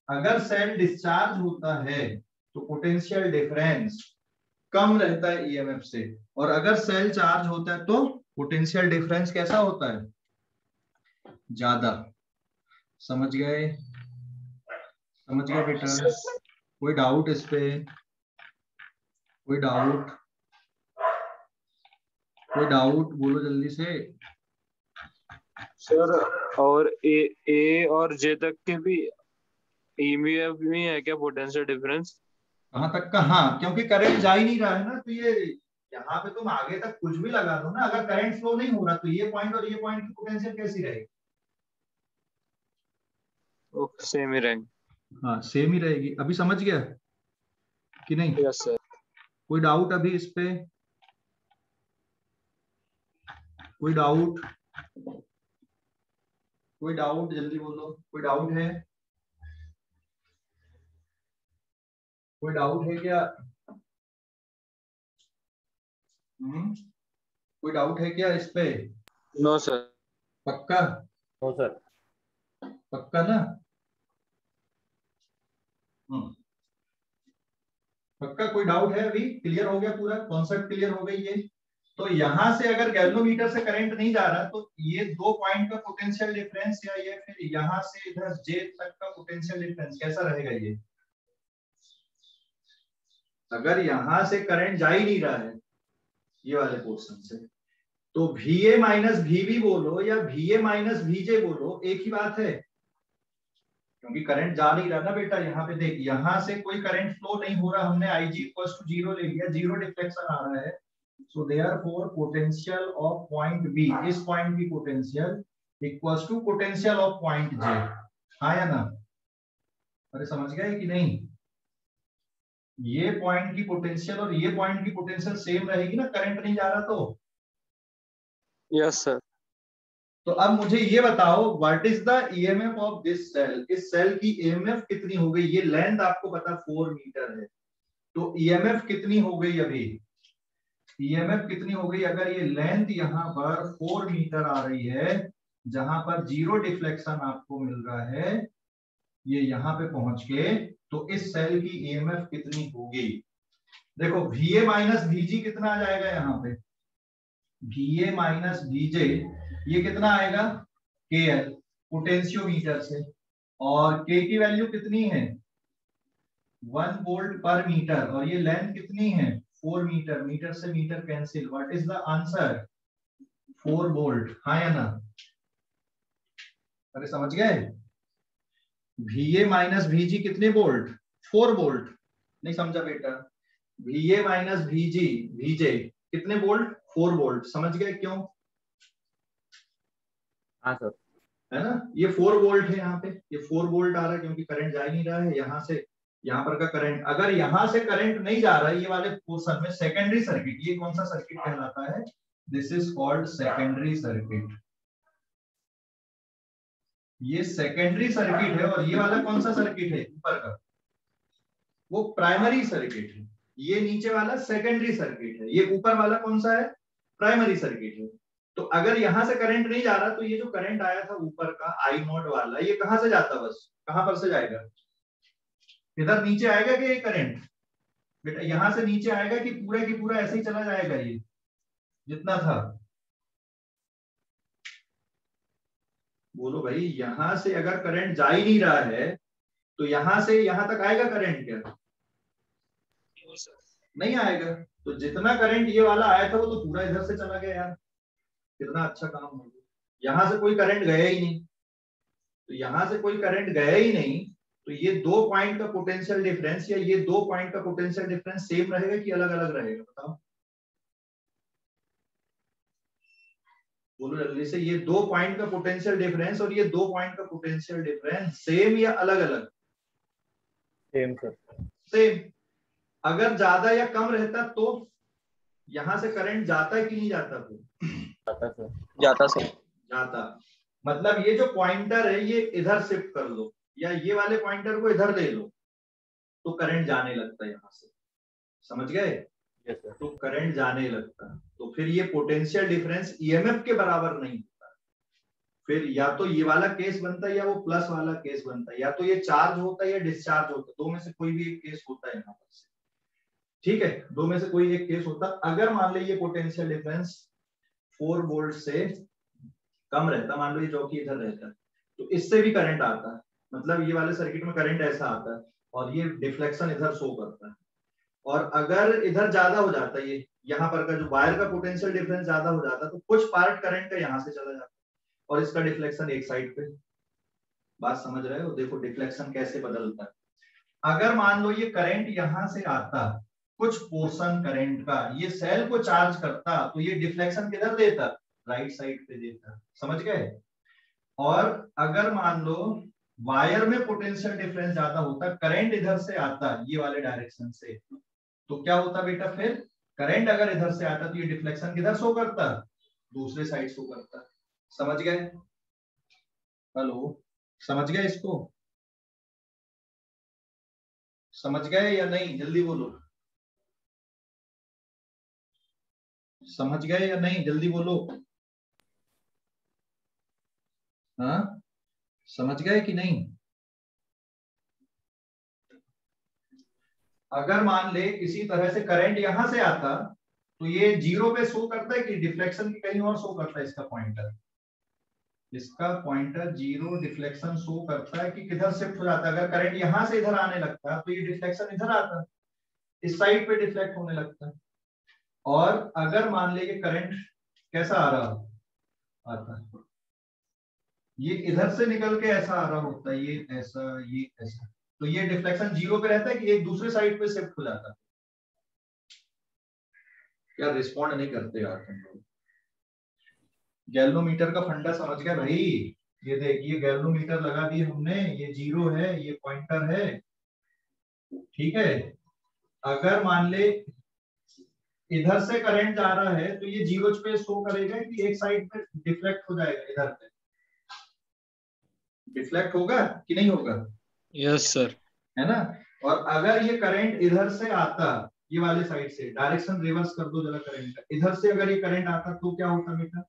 अगर सेल डिस्चार्ज होता है तो पोटेंशियल डिफरेंस कम रहता है EMF से, और अगर सेल चार्ज होता है तो पोटेंशियल डिफरेंस कैसा होता है, ज्यादा। समझ गए? समझ गया बेटा? कोई डाउट इस पे? कोई डाउट? कोई डाउट बोलो जल्दी से। सर और ए और जे तक के भी ईएमएफ में है क्या पोटेंशियल डिफरेंस? कहाँ तक का? हाँ, क्योंकि करंट जा ही नहीं रहा है ना, तो ये यहाँ पे तुम आगे तक कुछ भी लगा दो ना, अगर करंट फ्लो नहीं हो रहा तो ये पॉइंट और ये पॉइंट की पोटेंशियल कैसी रहेगी? सेम ही रहेंगे। हाँ, सेम ही रहेगी। अभी समझ गया कि नहीं? Yes sir. कोई डाउट अभी इस पे? कोई डाउट? कोई डाउट जल्दी बोलो, कोई डाउट है? कोई डाउट है क्या? कोई डाउट है क्या इस पे? No sir. पक्का? No sir. पक्का ना? पक्का? कोई डाउट है? अभी क्लियर हो गया? पूरा कॉन्सेप्ट क्लियर हो गई ये? तो यहां से अगर गैल्वेनोमीटर से करंट नहीं जा रहा तो ये दो पॉइंट का पोटेंशियल डिफरेंस या ये फिर यहां से इधर जे तक का पोटेंशियल डिफरेंस कैसा रहेगा? ये अगर यहां से करंट जा ही नहीं रहा है ये वाले पोर्शन से, तो VA माइनस VB बोलो या VA माइनस VJ बोलो, एक ही बात है, क्योंकि करंट जा नहीं रहा ना बेटा। यहाँ पे देख, यहां से कोई करंट फ्लो नहीं हो रहा, हमने IG इक्वल टू 0 ले लिया, जीरो डिफ्लेक्शन आ रहा है। So therefore potential of point B, इस पॉइंट की potential equals to potential of point J। हाँ या ना? अरे समझ गए कि नहीं? ये पॉइंट की पोटेंशियल और ये पॉइंट की पोटेंशियल सेम रहेगी ना, करंट नहीं जा रहा तो। Yes sir. तो अब मुझे ये बताओ, what is the EMF of this cell? इस सेल की ईएमएफ कितनी हो गई? ये लेंथ आपको पता 4 मीटर है, तो ईएमएफ कितनी हो गई? अभी ईएमएफ कितनी हो गई? अगर ये लेंथ यहाँ पर 4 मीटर आ रही है, जहां पर जीरो डिफ्लेक्शन आपको मिल रहा है, ये यहाँ पे पहुंच के, तो इस सेल की ईएमएफ कितनी होगी? देखो, VA माइनस VG कितना आ जाएगा यहाँ पे? VA माइनस VJ ये कितना आएगा? KL पोटेंशियोमीटर से, और K की वैल्यू कितनी है? 1 वोल्ट पर मीटर, और ये लेंथ कितनी है? 4 मीटर। मीटर से metre cancel, what is the answer? 4 volt. हाँ या ना? अरे समझ गए? VA माइनस VG कितने वोल्ट? 4 वोल्ट। नहीं समझा बेटा? VA माइनस VJ कितने वोल्ट? 4 वोल्ट। समझ गए क्यों? हाँ सर। है ना? ये 4 वोल्ट है, यहाँ पे ये 4 वोल्ट आ रहा है क्योंकि करंट जा ही नहीं रहा है यहाँ से। यहाँ पर का करंट, अगर यहाँ से करंट नहीं जा रहा है ये वाले पोर्शन में, सेकेंडरी सर्किट, ये कौन सा सर्किट कहलाता है? This is called secondary circuit. ये सेकेंडरी सर्किट है, और ये वाला कौन सा सर्किट है ऊपर का? वो प्राइमरी सर्किट है। ये नीचे वाला सेकेंडरी सर्किट है, ये ऊपर वाला कौन सा है? प्राइमरी सर्किट है। तो अगर यहां से करंट नहीं जा रहा तो ये जो करंट आया था ऊपर का I नोट वाला, ये कहां से जाता? बस कहां पर से जाएगा? इधर नीचे आएगा कि ये करंट बेटा यहां से नीचे आएगा कि पूरा की पूरा ऐसे ही चला जाएगा ये जितना था? बोलो भाई, यहां से अगर करंट जा ही नहीं रहा है तो यहां से यहां तक आएगा करंट क्या? नहीं आएगा। तो जितना करंट ये वाला आया था वो तो पूरा इधर से चला गया यार। कितना अच्छा काम हो गया, यहां से कोई करंट गया ही नहीं। तो यहां से कोई करंट गया ही नहीं, तो ये दो पॉइंट का पोटेंशियल डिफरेंस या ये दो पॉइंट का पोटेंशियल डिफरेंस सेम रहेगा कि अलग अलग रहेगा? बताओ, बोलो जल्दी से। ये दो पॉइंट का पोटेंशियल डिफरेंस और ये दो पॉइंट का पोटेंशियल डिफरेंस सेम या अलग अलग? Same sir. सेम। अगर ज्यादा या कम रहता तो यहां से करंट जाता है कि नहीं जाता? तो जाता सर। जाता सर। जाता। मतलब ये जो पॉइंटर है ये इधर शिफ्ट कर लो, या ये वाले पॉइंटर को इधर ले लो, तो करंट जाने लगता है यहां से। समझ गए? Yes sir. तो करंट जाने लगता, तो फिर ये पोटेंशियल डिफरेंस ईएमएफ के बराबर नहीं होता। फिर या तो ये वाला केस बनता है या वो प्लस वाला केस बनता है, या तो ये चार्ज होता है या डिस्चार्ज होता है, दो में से कोई भी एक केस होता है यहाँ पर से। ठीक है, दो में से कोई एक केस होता। अगर मान लीजिए पोटेंशियल डिफरेंस 4 वोल्ट से कम रहता, मान लो ये चौकी इधर रहता, तो इससे भी करंट आता। मतलब ये वाले सर्किट में करंट ऐसा आता है और ये डिफ्लेक्शन इधर शो करता है, और अगर इधर ज्यादा हो जाता है, ये यहाँ पर का जो वायर का पोटेंशियल डिफरेंस ज्यादा हो जाता है, तो कुछ पार्ट करंट का यहाँ से चला जाता है और इसका डिफ्लेक्शन एक साइड पे। बात समझ रहे हो? देखो डिफ्लेक्शन कैसे बदलता है। अगर मान लो ये करंट यहां से आता, कुछ पोर्शन करंट का ये सेल को चार्ज करता, तो ये डिफ्लेक्शन किधर देता? राइट साइड पे देता। समझ गए? और अगर मान लो वायर में पोटेंशियल डिफरेंस ज्यादा होता, करंट इधर से आता ये वाले डायरेक्शन से, तो क्या होता बेटा? फिर करंट अगर इधर से आता तो ये डिफ्लेक्शन किधर शो करता? दूसरे साइड शो करता। समझ गए? हेलो, समझ गए इसको? समझ गए या नहीं? जल्दी बोलो, समझ गए या नहीं? जल्दी बोलो। हाँ, समझ गए कि नहीं? अगर मान ले किसी तरह से करंट यहां से आता, तो ये जीरो पे शो करता है कि डिफ्लेक्शन की कहीं और शो करता है? इसका पॉइंटर जीरो डिफ्लेक्शन शो करता है कि किधर शिफ्ट हो जाता है। अगर करंट यहां से इधर आने लगता है तो ये डिफ्लेक्शन इधर आता है, इस साइड पे डिफ्लेक्ट होने लगता है। और अगर मान ले कि करंट कैसा आ रहा आता है, ये इधर से निकल के ऐसा आ रहा होता है, ये ऐसा, तो ये डिफ्लेक्शन जीरो पे रहता है कि एक दूसरे साइड पे शिफ्ट हो जाता है? क्या रिस्पॉन्ड नहीं करते यार तुम लोग? गैल्वोमीटर का फंडा समझ गए भाई? ये देखिए गैल्वोमीटर लगा दिए हमने, ये जीरो है, ये पॉइंटर है, ठीक है। अगर मान ले इधर से करंट जा रहा है तो ये जीरो पे शो करेगा कि एक साइड पे डिफ्लेक्ट हो जाएगा, इधर पे डिफ्लेक्ट होगा कि नहीं होगा? Yes sir. है ना? और अगर ये करंट इधर से आता, ये वाले साइड से, डायरेक्शन रिवर्स कर दो जरा करंट का, इधर से अगर ये करंट आता तो क्या होता बेटा?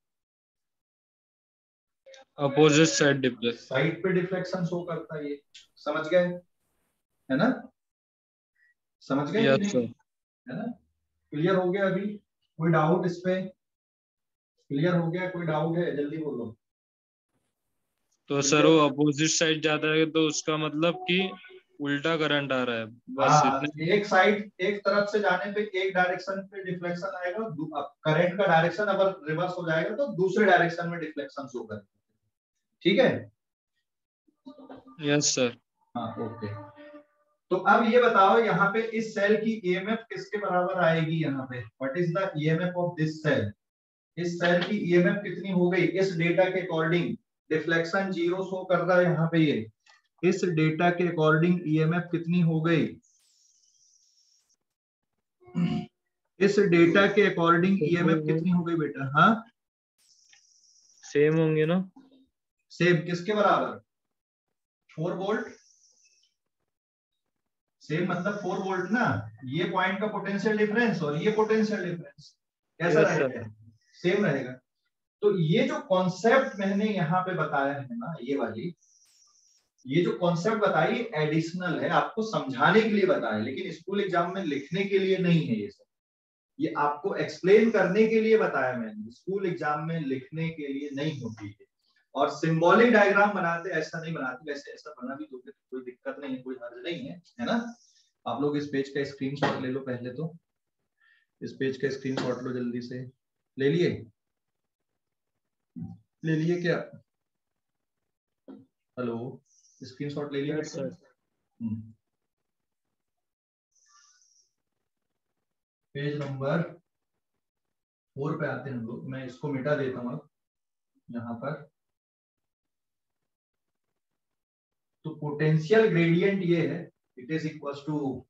अपोजिट साइड डिफ्लेक्ट, साइड पे डिफ्लेक्शन शो करता है ये। समझ गए? है ना? समझ गए कि यस नहीं? सर। है ना? क्लियर हो गया? अभी कोई डाउट इस पे? क्लियर हो गया? कोई डाउट है? जल्दी बोलो। तो सर वो अपोजिट साइड जाता है तो उसका मतलब कि उल्टा करंट आ रहा है, बस हाँ, इतने। एक साइड, एक तरफ से जाने पे एक डायरेक्शन पे डिफ्लेक्शन आएगा, करंट का डायरेक्शन अगर रिवर्स हो जाएगा तो दूसरे डायरेक्शन में डिफ्लेक्शन शो करेगा। ठीक है? Yes sir. हाँ, ओके। तो अब ये बताओ यहाँ पे इस सेल की ईएमएफ किसके बराबर आएगी? यहाँ पे what is the EMF of this cell? इस सेल की ईएमएफ कितनी हो गई इस डेटा के अकॉर्डिंग? डिफ्लेक्शन जीरो शो कर रहा है यहाँ पे, ये इस डेटा के अकॉर्डिंग ईएमएफ कितनी हो गई? इस डेटा के अकॉर्डिंग ईएमएफ कितनी हो गई बेटा? हाँ, सेम होंगे ना? सेम किसके बराबर? 4 वोल्ट। सेम मतलब 4 वोल्ट ना। ये पॉइंट का पोटेंशियल डिफरेंस और ये पोटेंशियल डिफरेंस कैसा Yes, रहेगा? सेम रहेगा। तो ये जो कॉन्सेप्ट मैंने यहाँ पे बताया है ना, ये वाली, ये जो कॉन्सेप्ट बताई एडिशनल है, आपको समझाने के लिए बताया, लेकिन स्कूल एग्जाम में लिखने के लिए नहीं है। ये सब ये आपको एक्सप्लेन करने के लिए बताया मैंने, स्कूल एग्जाम में लिखने के लिए नहीं होती है। और सिंबॉलिक डायग्राम बनाते ऐसा नहीं बनाते, वैसे ऐसा बना भी दोगे तो कोई दिक्कत नहीं है, कोई हर्ज नहीं है ना? आप लोग इस पेज का स्क्रीनशॉट ले लो पहले, तो इस पेज का स्क्रीनशॉट लो जल्दी से। ले लिए? ले लिए क्या? हेलो, स्क्रीनशॉट ले लिया? yes, sir. पेज नंबर 4 पे आते हैं हम लोग। मैं इसको मिटा देता हूँ अब यहाँ पर। तो पोटेंशियल ग्रेडियंट ये है, it is equal to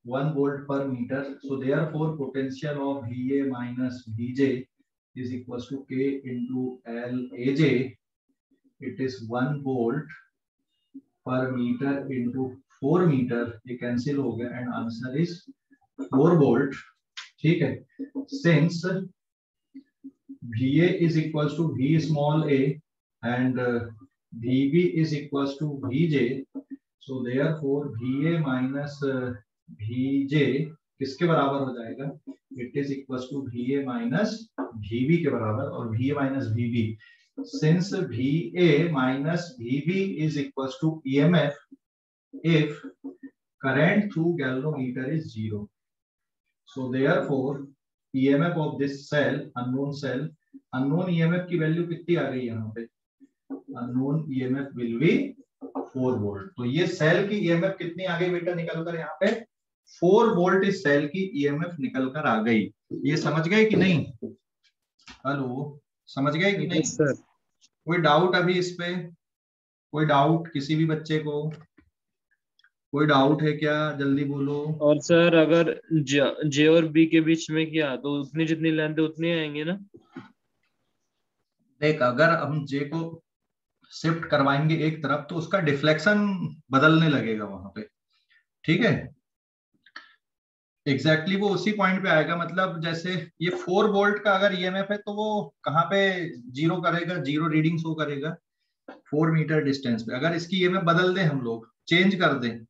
1 volt per meter. So therefore potential of VA minus VJ is equals to K into LAJ. It is 1 volt per meter into 4 meter. ये कैंसिल हो गया एंड आंसर इज 4 volt. ठीक है? Since VA is equals to V small a and VB is equals to VJ. So therefore VA minus VJ किसके बराबर हो जाएगा? It is equal to VA minus VB के बराबर। और VA minus VB since VA minus VB is equals to EMF if current through galvanometer is 0. So therefore EMF of this cell, unknown EMF की value कितनी आ गई यहाँ पे? Unknown EMF will be 4 volt. तो ये सेल की EMF कितनी आ गई बेटा निकल कर यहाँ पे? 4 वोल्ट इस सेल की EMF निकल कर आ गई। ये समझ गए कि नहीं? हेलो, समझ गए कि नहीं? सर। कोई डाउट अभी इस पे? कोई डाउट किसी भी बच्चे को? कोई डाउट है क्या? जल्दी बोलो। और सर अगर जे और बी के बीच में किया तो उतनी जितनी लेंथ है उतनी आएंगे ना? देख, अगर हम जे को शिफ्ट करवाएंगे एक तरफ तो उसका डिफ्लेक्शन बदलने लगेगा वहां पे, ठीक है? एग्जैक्टली वो उसी पॉइंट पे आएगा। मतलब जैसे ये 4 वोल्ट का अगर ईएमएफ है तो वो कहाँ पे जीरो करेगा, जीरो रीडिंग शो करेगा 4 मीटर डिस्टेंस पे। अगर इसकी ईएमएफ बदल दें हम लोग, चेंज कर दें,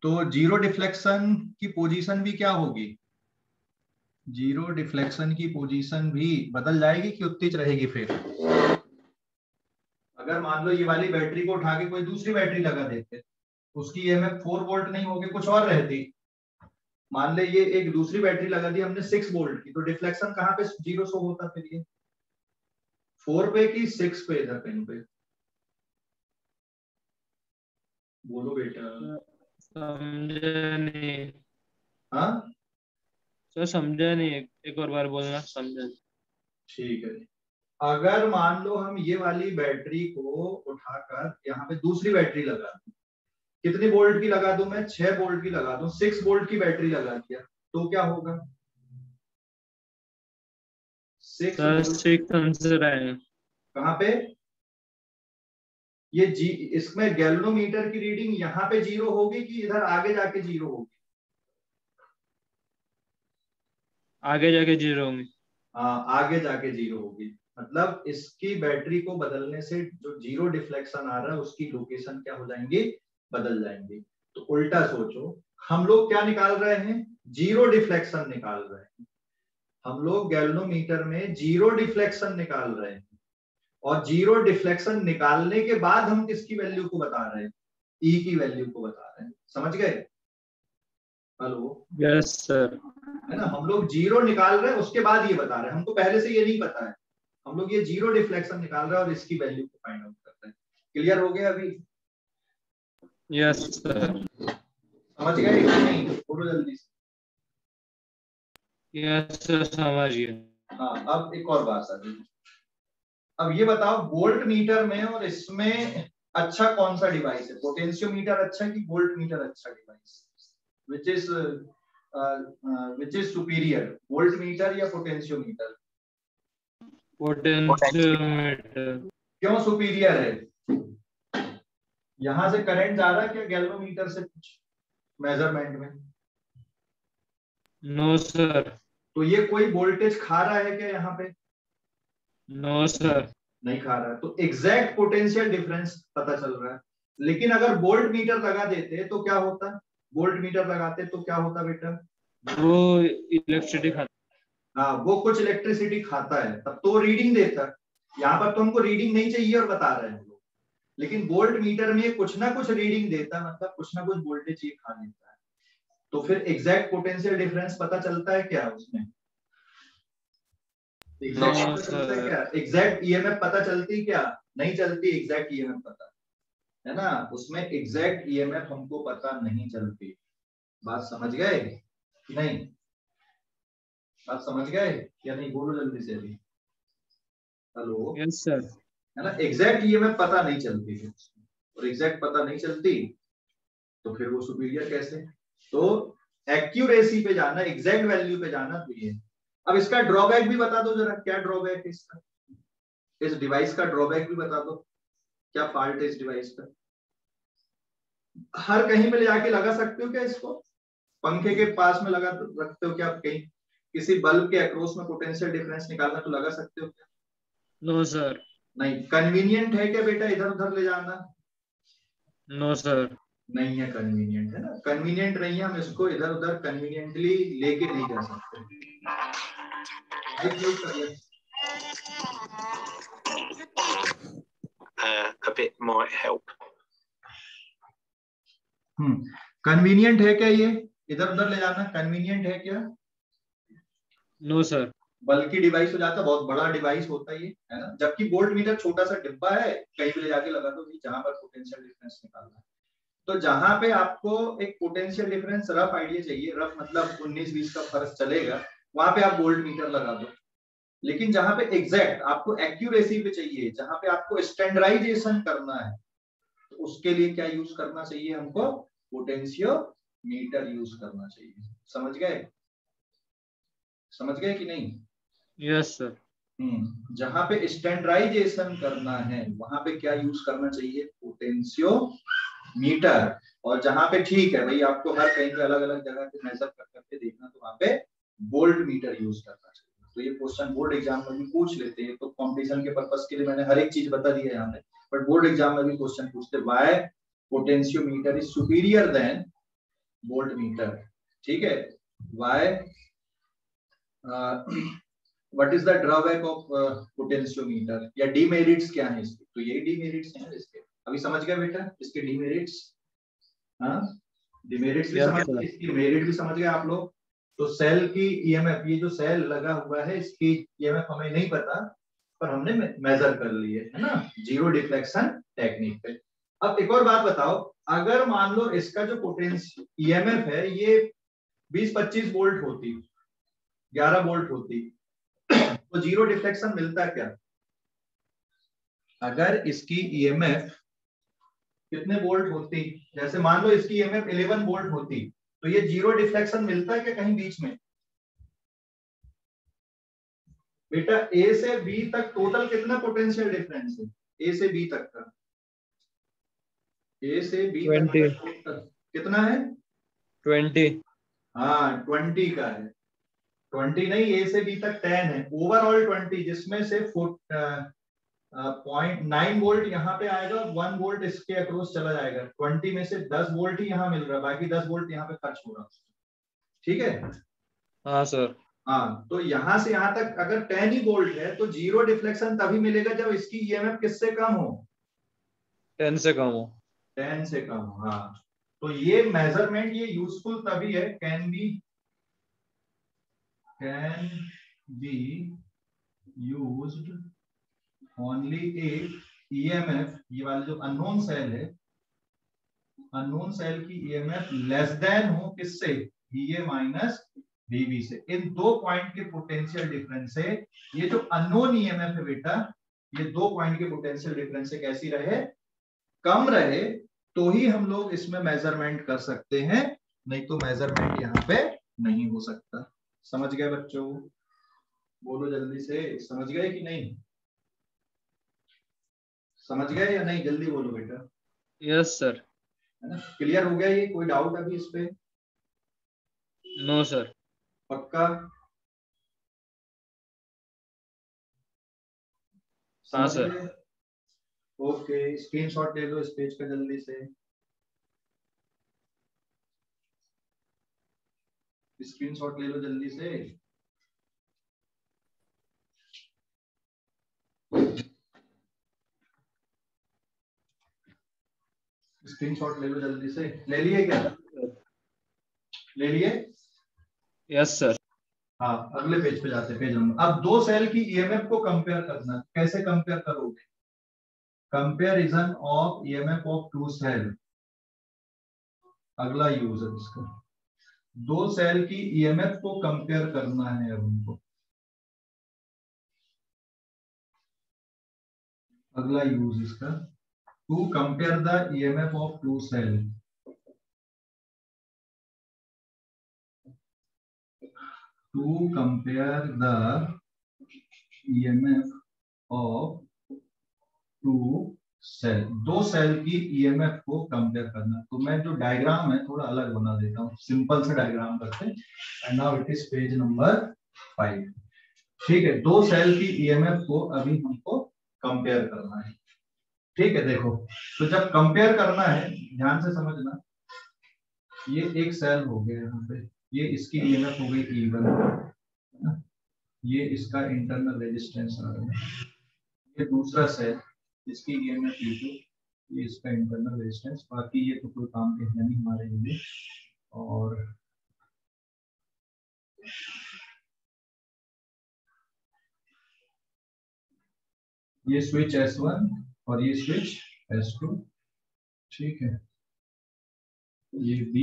तो जीरो डिफ्लेक्शन की पोजीशन भी क्या होगी? जीरो डिफ्लेक्शन की पोजीशन भी बदल जाएगी कि उतनी रहेगी? फिर अगर मान लो ये वाली बैटरी को उठा के कोई दूसरी बैटरी लगा देते, उसकी ईएमएफ 4 वोल्ट नहीं होगी, कुछ और रहती। मान ले ये एक दूसरी बैटरी लगा दी हमने 6 वोल्ट की, तो डिफ्लेक्शन कहाँ पे जीरो शो होता? फिर ये 4 पे की 6 पे, इधर कहीं पे? बोलो बेटा। समझा नहीं। हाँ सर समझा नहीं, एक और बार बोलना। समझा। ठीक है। अगर मान लो हम ये वाली बैटरी को उठाकर यहाँ पे दूसरी बैटरी लगा दूं, कितनी वोल्ट की लगा दूं मैं? 6 वोल्ट की लगा दूं, 6 वोल्ट की बैटरी लगा दिया, तो क्या होगा? 6 वोल्ट आंसर आएगा। कहाँ पे? ये जी, इसमें गैल्वेनोमीटर की रीडिंग यहाँ पे जीरो होगी कि इधर आगे जाके जीरो होगी? आगे जाके जीरो होंगे। हाँ, आगे जाके जीरो होगी। मतलब इसकी बैटरी को बदलने से जो जीरो डिफ्लेक्शन आ रहा है उसकी लोकेशन क्या हो जाएंगी? बदल जाएंगी। तो उल्टा सोचो, हम लोग क्या निकाल रहे हैं? जीरो डिफ्लेक्शन निकाल रहे हैं। हम लोग गैल्वेनोमीटर में जीरो डिफ्लेक्शन निकाल रहे हैं, और जीरो डिफ्लेक्शन निकालने के बाद हम किसकी वैल्यू को बता रहे हैं? ई की वैल्यू को बता रहे हैं। समझ गए? Hello, yes sir. है ना? हम लोग जीरो निकाल रहे हैं, उसके बाद ये बता रहे हैं। हमको पहले से ये नहीं पता है, हम लोग ये जीरो डिफ्लेक्शन निकाल रहे हैं और इसकी वैल्यू को फाइंड आउट कर रहे हैं। क्लियर हो गया अभी? Yes sir. समझ गए कि नहीं? बोलो जल्दी से। यस सर, समझ गया। हाँ, अब एक और बात आ गई। अब ये बताओ, वोल्ट मीटर में और इसमें अच्छा कौन सा डिवाइस है? पोटेंशियोमीटर अच्छा कि वोल्ट मीटर अच्छा device? Which is superior, volt meter या पोटेंशियोमीटर? पोटेंशियोमीटर। क्यों सुपीरियर है? यहां से करंट जा रहा है क्या गैल्वेनोमीटर से कुछ मेजरमेंट में? No sir. तो ये कोई वोल्टेज खा रहा है क्या यहाँ पे? No sir. नहीं खा रहा है, तो एग्जैक्ट पोटेंशियल डिफरेंस पता चल रहा है। लेकिन अगर वोल्ट मीटर लगा देते तो क्या होता? वोल्ट मीटर लगाते तो क्या होता बेटा? वो इलेक्ट्रिसिटी खाता। हाँ, वो कुछ इलेक्ट्रिसिटी खाता है, तब तो रीडिंग देता है। यहाँ पर तो हमको रीडिंग नहीं चाहिए और बता रहे हैं लोग, लेकिन वोल्ट मीटर में कुछ ना कुछ रीडिंग देता है, मतलब कुछ ना कुछ वोल्टेज ये खा लेता है। तो फिर एग्जैक्ट पोटेंशियल डिफरेंस पता चलता है क्या उसमें? एग्जैक्ट ईएमएफ पता चलती क्या? नहीं चलती एग्जैक्ट ईएमएफ पता, है ना? उसमें एग्जैक्ट ईएमएफ हमको पता नहीं चलती। बात समझ गए कि नहीं? बात समझ गए या नहीं? बोलो जल्दी से अभी। हेलो। Yes sir. है ना? एग्जैक्ट ईएमएफ पता नहीं चलती है, और एग्जैक्ट पता नहीं चलती तो फिर वो सुपीरियर कैसे? तो एक्यूरेसी पे जाना, एग्जैक्ट वैल्यू पे जाना, तो ये। अब इसका ड्रॉबैक भी बता दो जरा, क्या ड्रॉबैक है इसका? इस डिवाइस का ड्रॉबैक भी बता दो, क्या फॉल्ट है इस डिवाइस पर? हर कहीं पे ले जाके लगा सकते हो क्या इसको? पंखे के पास में लगा रखते हो क्या? आप कहीं किसी बल्ब के अक्रॉस में पोटेंशियल डिफरेंस निकालना तो लगा सकते हो क्या? No sir. नहीं। कन्वीनियंट है क्या बेटा इधर उधर ले जाना? No sir. नहीं है कन्वीनियंट, है ना? कन्वीनियंट नहीं है, हम इसको इधर उधर कन्वीनियंटली लेके नहीं जा सकते। a bit might help. Convenient है क्या ये इधर उधर ले जाना? कन्वीनियंट है क्या? No sir. बल्कि डिवाइस हो जाता, बहुत बड़ा डिवाइस होता है ये, है ना। जबकि वोल्ट मीटर छोटा सा डिब्बा है, कहीं भी ले जाके लगा दो, जहां पर पोटेंशियल डिफरेंस निकालना है। तो जहां पे आपको एक पोटेंशियल डिफरेंस रफ आइडिया चाहिए, रफ मतलब 19-20 का फर्क चलेगा, वहां पे आप वोल्ट मीटर लगा दो। लेकिन जहां पे एग्जैक्ट आपको एक्यूरेसी पे चाहिए, जहां पे आपको स्टैंडर्डाइजेशन करना है, तो उसके लिए क्या यूज करना चाहिए हमको? पोटेंशियोमीटर यूज करना चाहिए। समझ गए? समझ गए कि नहीं? Yes sir. जहां पे स्टैंडर्डाइजेशन करना है वहां पे क्या यूज करना चाहिए? पोटेंशियोमीटर। और जहां पे ठीक है भाई, आपको हर कहीं पे अलग अलग जगह पे मेजर कर करके देखना, तो वहां पे वोल्ट मीटर यूज करना चाहिए। तो ये क्वेश्चन बोर्ड एग्जाम में भी पूछ लेते हैं, तो कंपटीशन के पर्पस के लिए मैंने हर एक चीज बता दी है यहाँ पे, बट बोर्ड एग्जाम में भी क्वेश्चन पूछते, why potentiometer is superior than voltmeter. ठीक है, why what is the drawback of potentiometer, या डीमेरिट्स क्या है इसके? तो यही डीमेरिट्स हैं इसके। अभी समझ गया बेटा इसके डीमेरिट्स? हाँ, डीमेरिट्स भी समझ गए, इसकी मेरिट भी समझ गए आप लोग। तो सेल की ईएमएफ, ये जो सेल लगा हुआ है इसकी ईएमएफ हमें नहीं पता, पर हमने मेजर कर ली है ना, जीरो डिफ्लेक्शन टेक्निक पे। अब एक और बात बताओ, अगर मान लो इसका जो पोटेंशियल ईएमएफ है ये 20-25 वोल्ट होती, 11 वोल्ट होती, तो जीरो डिफ्लेक्शन मिलता क्या? अगर इसकी ईएमएफ कितने वोल्ट होती, जैसे मान लो इसकी ईएमएफ 11 वोल्ट होती, तो ये जीरो डिफ्लेक्शन मिलता है क्या कहीं बीच में? बेटा ए से बी तक टोटल कितना पोटेंशियल डिफरेंस है? ए से बी तक का, ए से बी तक कितना है? 20। हाँ 20 का है, 20 नहीं, ए से बी तक 10 है, ओवरऑल 20, जिसमें से 0.9 वोल्ट यहाँ पे आएगा, 1 वोल्ट इसके अक्रॉस चला जाएगा, 20 में से 10 वोल्ट ही यहाँ मिल रहा है, बाकी 10 वोल्ट यहाँ पे खर्च हो रहा है। ठीक है? हाँ सर। हाँ, तो यहाँ से यहाँ तक अगर 10 ही वोल्ट है तो जीरो डिफ्लेक्शन तभी मिलेगा जब इसकी ईएमएफ किससे कम हो? 10 से कम हो। 10 से कम हो, हाँ। तो ये मेजरमेंट ये यूजफुल तभी है, can be used only if EMF, ये वाला जो अननोन सेल है, अननोन सेल की ईएमएफ लेस देन हो किससे? VA माइनस VB से। इन दो पॉइंट के पोटेंशियल डिफरेंस से, ये जो अननोन ईएमएफ है बेटा, ये दो पॉइंट के पोटेंशियल डिफरेंस से कैसी रहे? कम रहे, तो ही हम लोग इसमें मेजरमेंट कर सकते हैं, नहीं तो मेजरमेंट यहाँ पे नहीं हो सकता। समझ गए बच्चों? बोलो जल्दी से, समझ गए कि नहीं? समझ गए या नहीं? जल्दी बोलो बेटा। Yes sir. है ना, क्लियर हो गया ये? कोई डाउट अभी इस पे? No sir. पक्का? हाँ सर। ओके, स्क्रीनशॉट ले लो इस पेज का जल्दी से, स्क्रीनशॉट ले लो जल्दी से। स्क्रीनशॉट ले लो जल्दी से। ले लिए क्या? ले लिए? Yes sir. हाँ, अगले पेज पे जाते हैं, पेज नंबर। अब दो सेल की ईएमएफ को कंपेयर करना, कैसे कंपेयर करोगे? Comparison of EMF of two cell, अगला यूज है इसका। दो सेल की ईएमएफ को कंपेयर करना है अब हमको, अगला यूज इसका, to compare the EMF of two cell. To compare the EMF of two cell, दो सेल की ईएमएफ को कंपेयर करना। तो मैं जो डायग्राम है थोड़ा अलग बना देता हूँ, सिंपल से डायग्राम करते हैं। And now it is page number 5। ठीक है, दो सेल की ईएमएफ को अभी हमको कंपेयर करना है। ठीक है, देखो, तो जब कंपेयर करना है ध्यान से समझना, ये एक सेल हो गया यहाँ पे, ये इसकी ईएमएफ हो गई E1, ये इसका इंटरनल रेजिस्टेंस आ रहा है, ये दूसरा सेल, इसकी ईएमएफ E2, ये इसका इंटरनल रेजिस्टेंस। बाकी ये तो कोई काम के है नहीं हमारे लिए। और ये स्विच S1 और ये स्विच S2, ठीक है। ये B,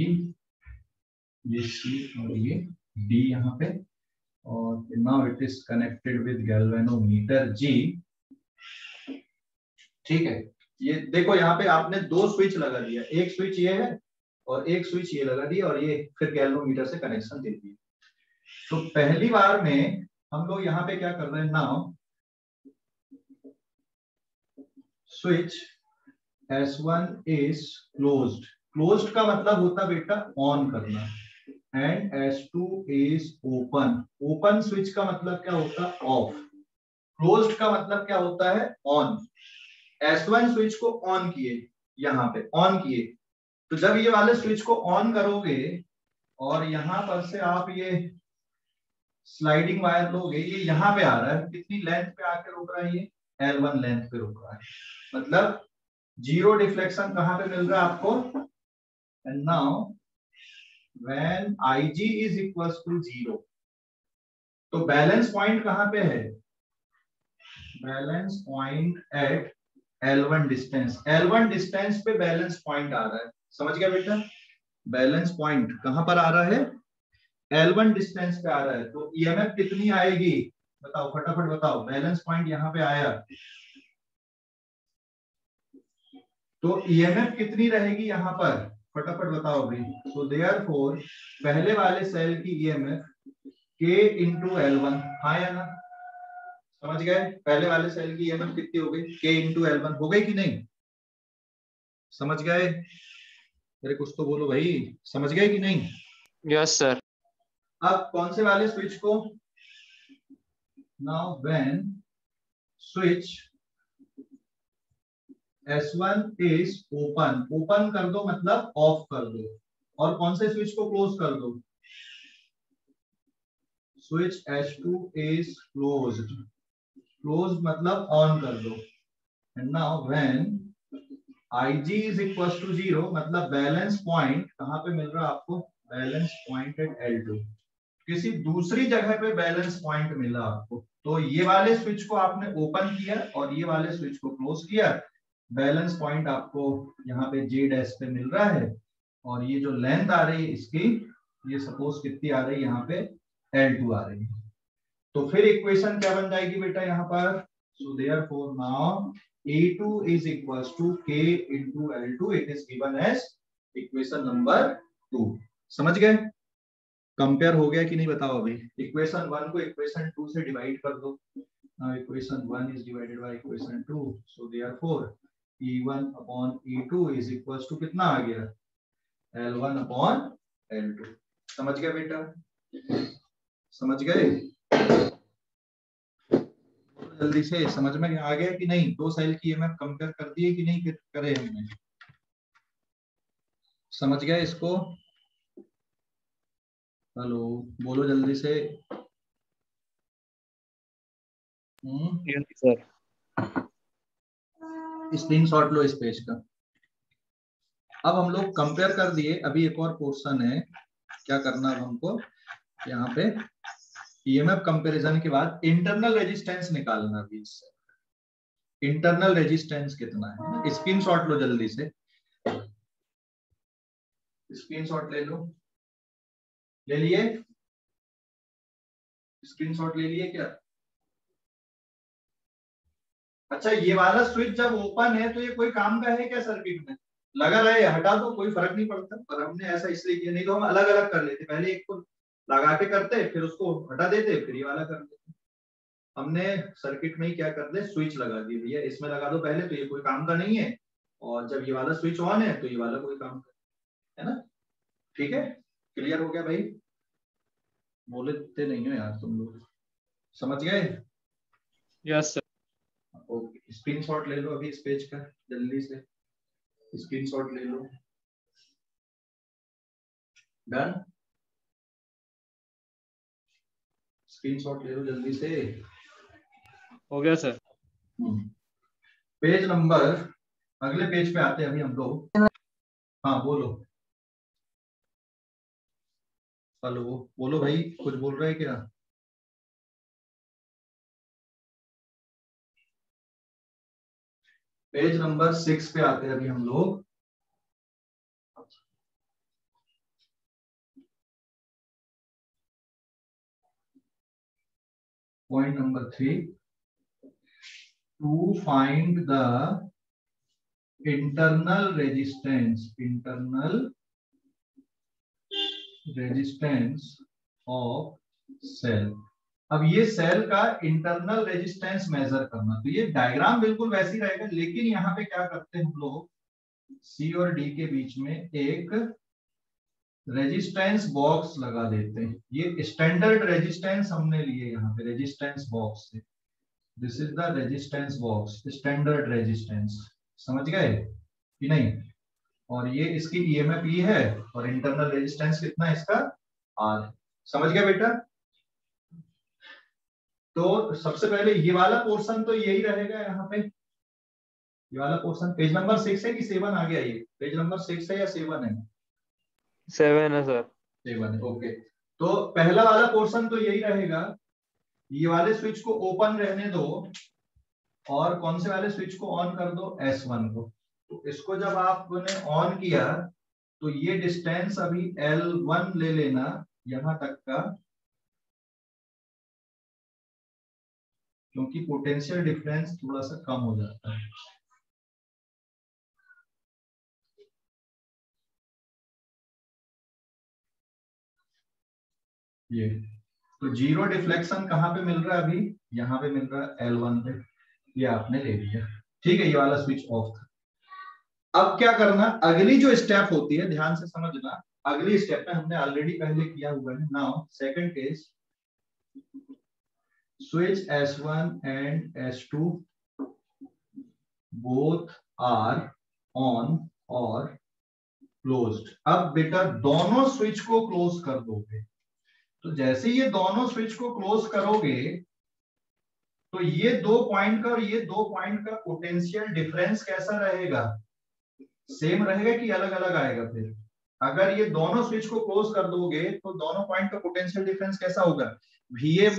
ये C और ये D यहाँ पे। और now it is connected with galvanometer G, ठीक है। ये देखो यहाँ पे आपने दो स्विच लगा दिया, एक स्विच ये है और एक स्विच ये लगा दिया, और ये फिर गैल्वेनोमीटर से कनेक्शन दे दिया। तो पहली बार में हम लोग यहाँ पे क्या कर रहे हैं, now switch S1 is closed. Closed का मतलब होता बेटा ऑन करना, and S2 is open. Open switch का मतलब क्या होता है, ऑफ। क्लोज्ड का मतलब क्या होता है, ऑन। S1 स्विच को ऑन किए, यहाँ पे ऑन किए, तो जब ये वाले स्विच को ऑन करोगे और यहां पर से आप ये स्लाइडिंग वायर लोगे, ये यहाँ पे आ रहा है, कितनी लेंथ पे आके रुक रहा है, ये L1 लेंथ पे रुक रहा है। मतलब जीरो डिफ्लेक्शन कहां पे मिल रहा है आपको, and now when IG is equals to 0, तो बैलेंस पॉइंट कहां पे है, balance point at L1 distance. L1 distance पे बैलेंस पॉइंट आ रहा है, समझ गया बेटा। बैलेंस पॉइंट कहां पर आ रहा है, L1 डिस्टेंस पे आ रहा है। तो ईएमएफ कितनी आएगी, बताओ फटाफट बताओ। बैलेंस पॉइंट यहां पे आया, तो ईएमएफ कितनी रहेगी यहां पर, फटाफट बताओ भाई। सो देयरफॉर पहले वाले सेल की ईएमएफ K इंटू L1, हाँ या ना, समझ गए। पहले वाले सेल की ईएमएफ कितनी हो गई, K इंटू L1 हो गई कि नहीं, समझ गए। अरे कुछ तो बोलो भाई, समझ गए कि नहीं। Yes sir. अब कौन से वाले स्विच को, now when switch S1 is open, open कर दो मतलब ऑफ कर दो, और कौन से स्विच को क्लोज कर दो, switch S2 is closed, close मतलब ऑन कर दो। And now when IG is equal to 0, मतलब बैलेंस पॉइंट कहां पे मिल रहा है आपको, बैलेंस पॉइंट एट L2, किसी दूसरी जगह पे बैलेंस पॉइंट मिला आपको। तो ये वाले स्विच को आपने ओपन किया और ये वाले स्विच को क्लोज किया, बैलेंस पॉइंट आपको यहाँ पे J डैश पे मिल रहा है, और ये जो लेंथ आ रही है इसकी, ये सपोज कितनी आ रही है यहाँ पे, L2 आ रही है। तो फिर इक्वेशन क्या बन जाएगी बेटा यहाँ पर, so therefore now A2 is equals to K into L2, it is given as equation number 2। समझ गए, कंपेयर हो गया कि नहीं बताओ अभी। इक्वेशन 1 को इक्वेशन 2 से डिवाइड कर दो। Now equation 1 is divided by equation 2, so therefore E1 upon E2 is equals to कितना आ गया, L1 अपॉन L2। समझ गए बेटा, समझ गए, जल्दी से समझ में आ गया कि नहीं। दो सेल की ईएमएफ कंपेयर कर दिए कि नहीं करे हमने, समझ गए इसको। हेलो बोलो जल्दी से। Yes sir. स्क्रीनशॉट लो इस पेज का। अब हम लोग कंपेयर कर दिए, अभी एक और पोर्शन है, क्या करना है हमको, यहाँ पे ईएमएफ कंपैरिजन के बाद इंटरनल रेजिस्टेंस निकालना भी इससे। इंटरनल रेजिस्टेंस कितना है, स्क्रीनशॉट लो जल्दी से, स्क्रीनशॉट ले लो, ले लिए, स्क्रीनशॉट ले लिए क्या। अच्छा ये वाला स्विच जब ओपन है तो ये कोई काम का है क्या, सर्किट में लगा रहे हटा दो कोई फर्क नहीं पड़ता, पर हमने ऐसा इसलिए किया, नहीं तो हम अलग अलग कर लेते, पहले एक को लगा के करते फिर उसको हटा देते फिर ये वाला कर देते। हमने सर्किट में ही क्या कर दे, स्विच लगा दी, भैया इसमें लगा दो पहले, तो ये कोई काम का नहीं है, और जब ये वाला स्विच ऑन है तो ये वाला कोई काम का है ना। ठीक है, क्लियर हो गया भाई, बोलते नहीं हो यार तुम लोग, समझ गए। Yes sir. ओके, स्क्रीनशॉट ले लो अभी इस पेज का, जल्दी से स्क्रीनशॉट ले लो। डन, स्क्रीनशॉट ले लो जल्दी से। हो गया सर। पेज नंबर, अगले पेज पे आते हैं अभी हम लोग। हाँ बोलो, हेलो बोलो भाई, कुछ बोल रहे हैं क्या? पेज नंबर 6 पे आते हैं अभी हम लोग। Point number 3, to find the internal resistance of cell. अब ये सेल का इंटरनल रेजिस्टेंस मेजर करना, तो ये डायग्राम बिल्कुल वैसी रहेगा, लेकिन यहाँ पे क्या करते हैं हम लोग, सी और डी के बीच में एक रेजिस्टेंस बॉक्स लगा देते हैं। ये स्टैंडर्ड रेजिस्टेंस हमने लिए यहाँ पे रेजिस्टेंस बॉक्स से। This is the resistance box, standard resistance, समझ गए कि नहीं? और ये इसकी ईएमएफ ई है और इंटरनल रेजिस्टेंस कितना है इसका, आर। समझ गया बेटा? तो सबसे पहले ये वाला पोर्शन तो यही रहेगा यहाँ पे, ये वाला पोर्शन। पेज नंबर 6 है कि 7 आ गया? ये पेज नंबर 6 है या 7 है? 7 है सर। 7 है, ओके। तो पहला वाला पोर्शन तो यही रहेगा, ये वाले स्विच को ओपन रहने दो और कौन से वाले स्विच को ऑन कर दो, S1 को। तो इसको जब आपने ऑन किया तो ये डिस्टेंस अभी L1 ले लेना यहां तक का, क्योंकि पोटेंशियल डिफरेंस थोड़ा सा कम हो जाता है। ये तो जीरो डिफ्लेक्शन कहां पे मिल रहा है अभी, यहाँ पे मिल रहा है L1 पे, ये आपने ले लिया, ठीक है। ये वाला स्विच ऑफ था। अब क्या करना, अगली जो स्टेप होती है, ध्यान से समझना, अगली स्टेप में हमने ऑलरेडी पहले किया हुआ है। Now second case, switch S1 and S2 both are on और closed। अब बेटा दोनों स्विच को क्लोज कर दोगे, तो जैसे ये दोनों स्विच को क्लोज करोगे तो ये दो पॉइंट का और ये दो पॉइंट का पोटेंशियल डिफरेंस कैसा रहेगा, सेम रहेगा कि अलग अलग आएगा? फिर अगर ये दोनों स्विच को क्लोज कर दोगे तो दोनों पॉइंट का पोटेंशियल डिफरेंस कैसा होगा, VA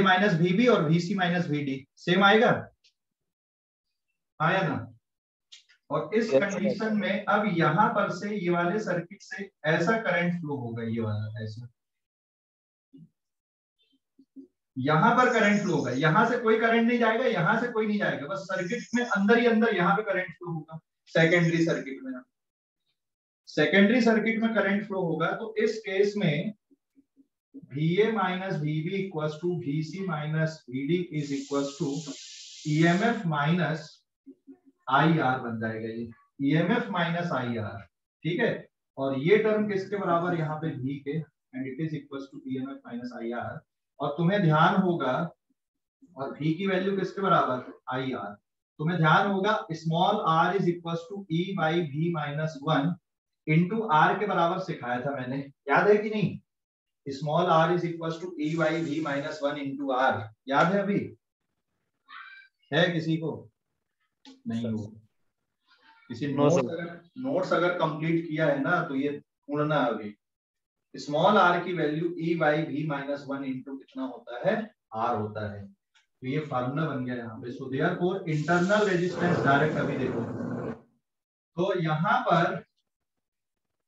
माइनस VB और VC माइनस VD, सेम आएगा, आया ना? और इस कंडीशन में अब यहां पर से ये वाले सर्किट से ऐसा करंट फ्लो होगा, ये वाला ऐसा, यहां पर करंट फ्लो होगा, यहां से कोई करंट नहीं जाएगा, यहां से कोई नहीं जाएगा, बस सर्किट में अंदर ही अंदर यहां पे करंट फ्लो होगा। सेकेंडरी सर्किट में, सेकेंडरी सर्किट में करंट फ्लो होगा। तो इस केस में VA minus VB equals to VC minus VD is equals to EMF minus IR बन जाएगा, ये EMF माइनस IR, ठीक है। और ये टर्म किसके बराबर, यहाँ पे V के, and it is equals to EMF minus IR। और तुम्हें ध्यान होगा, और V की वैल्यू किसके बराबर, IR, तुम्हें ध्यान होगा small r is equals to E by V minus 1 into R के बराबर सिखाया था मैंने, याद है कि नहीं? Small r is equals to E by V minus 1 into R, याद है? अभी है किसी को? नहीं हो? किसी नोट्स अगर कंप्लीट किया है ना तो ये ढूंढना अभी। स्मॉल r की value E by V minus 1 into कितना होता है, R होता है। तो ये फार्मूला बन गया यहाँ पे। So therefore internal resistance direct, अभी देखो तो यहाँ पर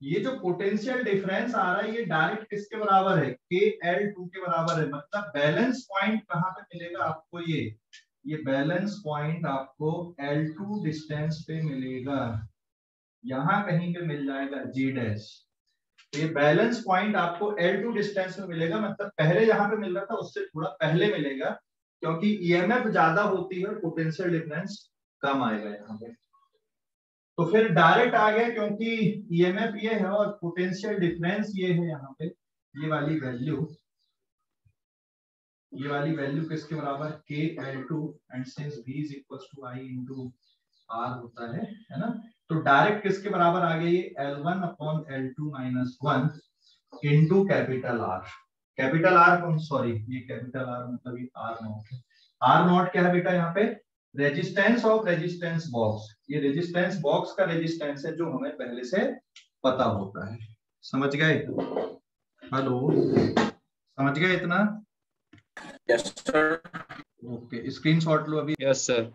ये जो पोटेंशियल डिफरेंस आ रहा है ये डायरेक्ट किसके बराबर है, KL2 के बराबर है। मतलब बैलेंस पॉइंट कहाँ पे मिलेगा आपको, ये बैलेंस पॉइंट आपको L2 डिस्टेंस पे मिलेगा, यहाँ कहीं पे मिल जाएगा G'। तो ये बैलेंस पॉइंट आपको L2 डिस्टेंस में मिलेगा, मतलब पहले जहां पे मिल रहा था उससे थोड़ा पहले मिलेगा, क्योंकि EMF ज्यादा होती है और पोटेंशियल डिफरेंस कम आएगा यहाँ पे। तो फिर डायरेक्ट आ गया, क्योंकि EMF ये है और पोटेंशियल डिफरेंस ये है, यहाँ पे ये वाली वैल्यू किसके बराबर, KL2, and since V is equals to I into R होता है ना? तो डायरेक्ट किसके बराबर आ गया, ये L1 upon L2 minus 1 into capital R। Capital R कौन, सॉरी ये कैपिटल R मतलब ये R नॉट है। R नॉट क्या है बेटा यहाँ पे, रेजिस्टेंस ऑफ रेजिस्टेंस बॉक्स, ये रेजिस्टेंस बॉक्स का रेजिस्टेंस है जो हमें पहले से पता होता है। समझ गए? हेलो, समझ गए इतना? Yes, sir. ओके, स्क्रीनशॉट लो अभी। Yes sir.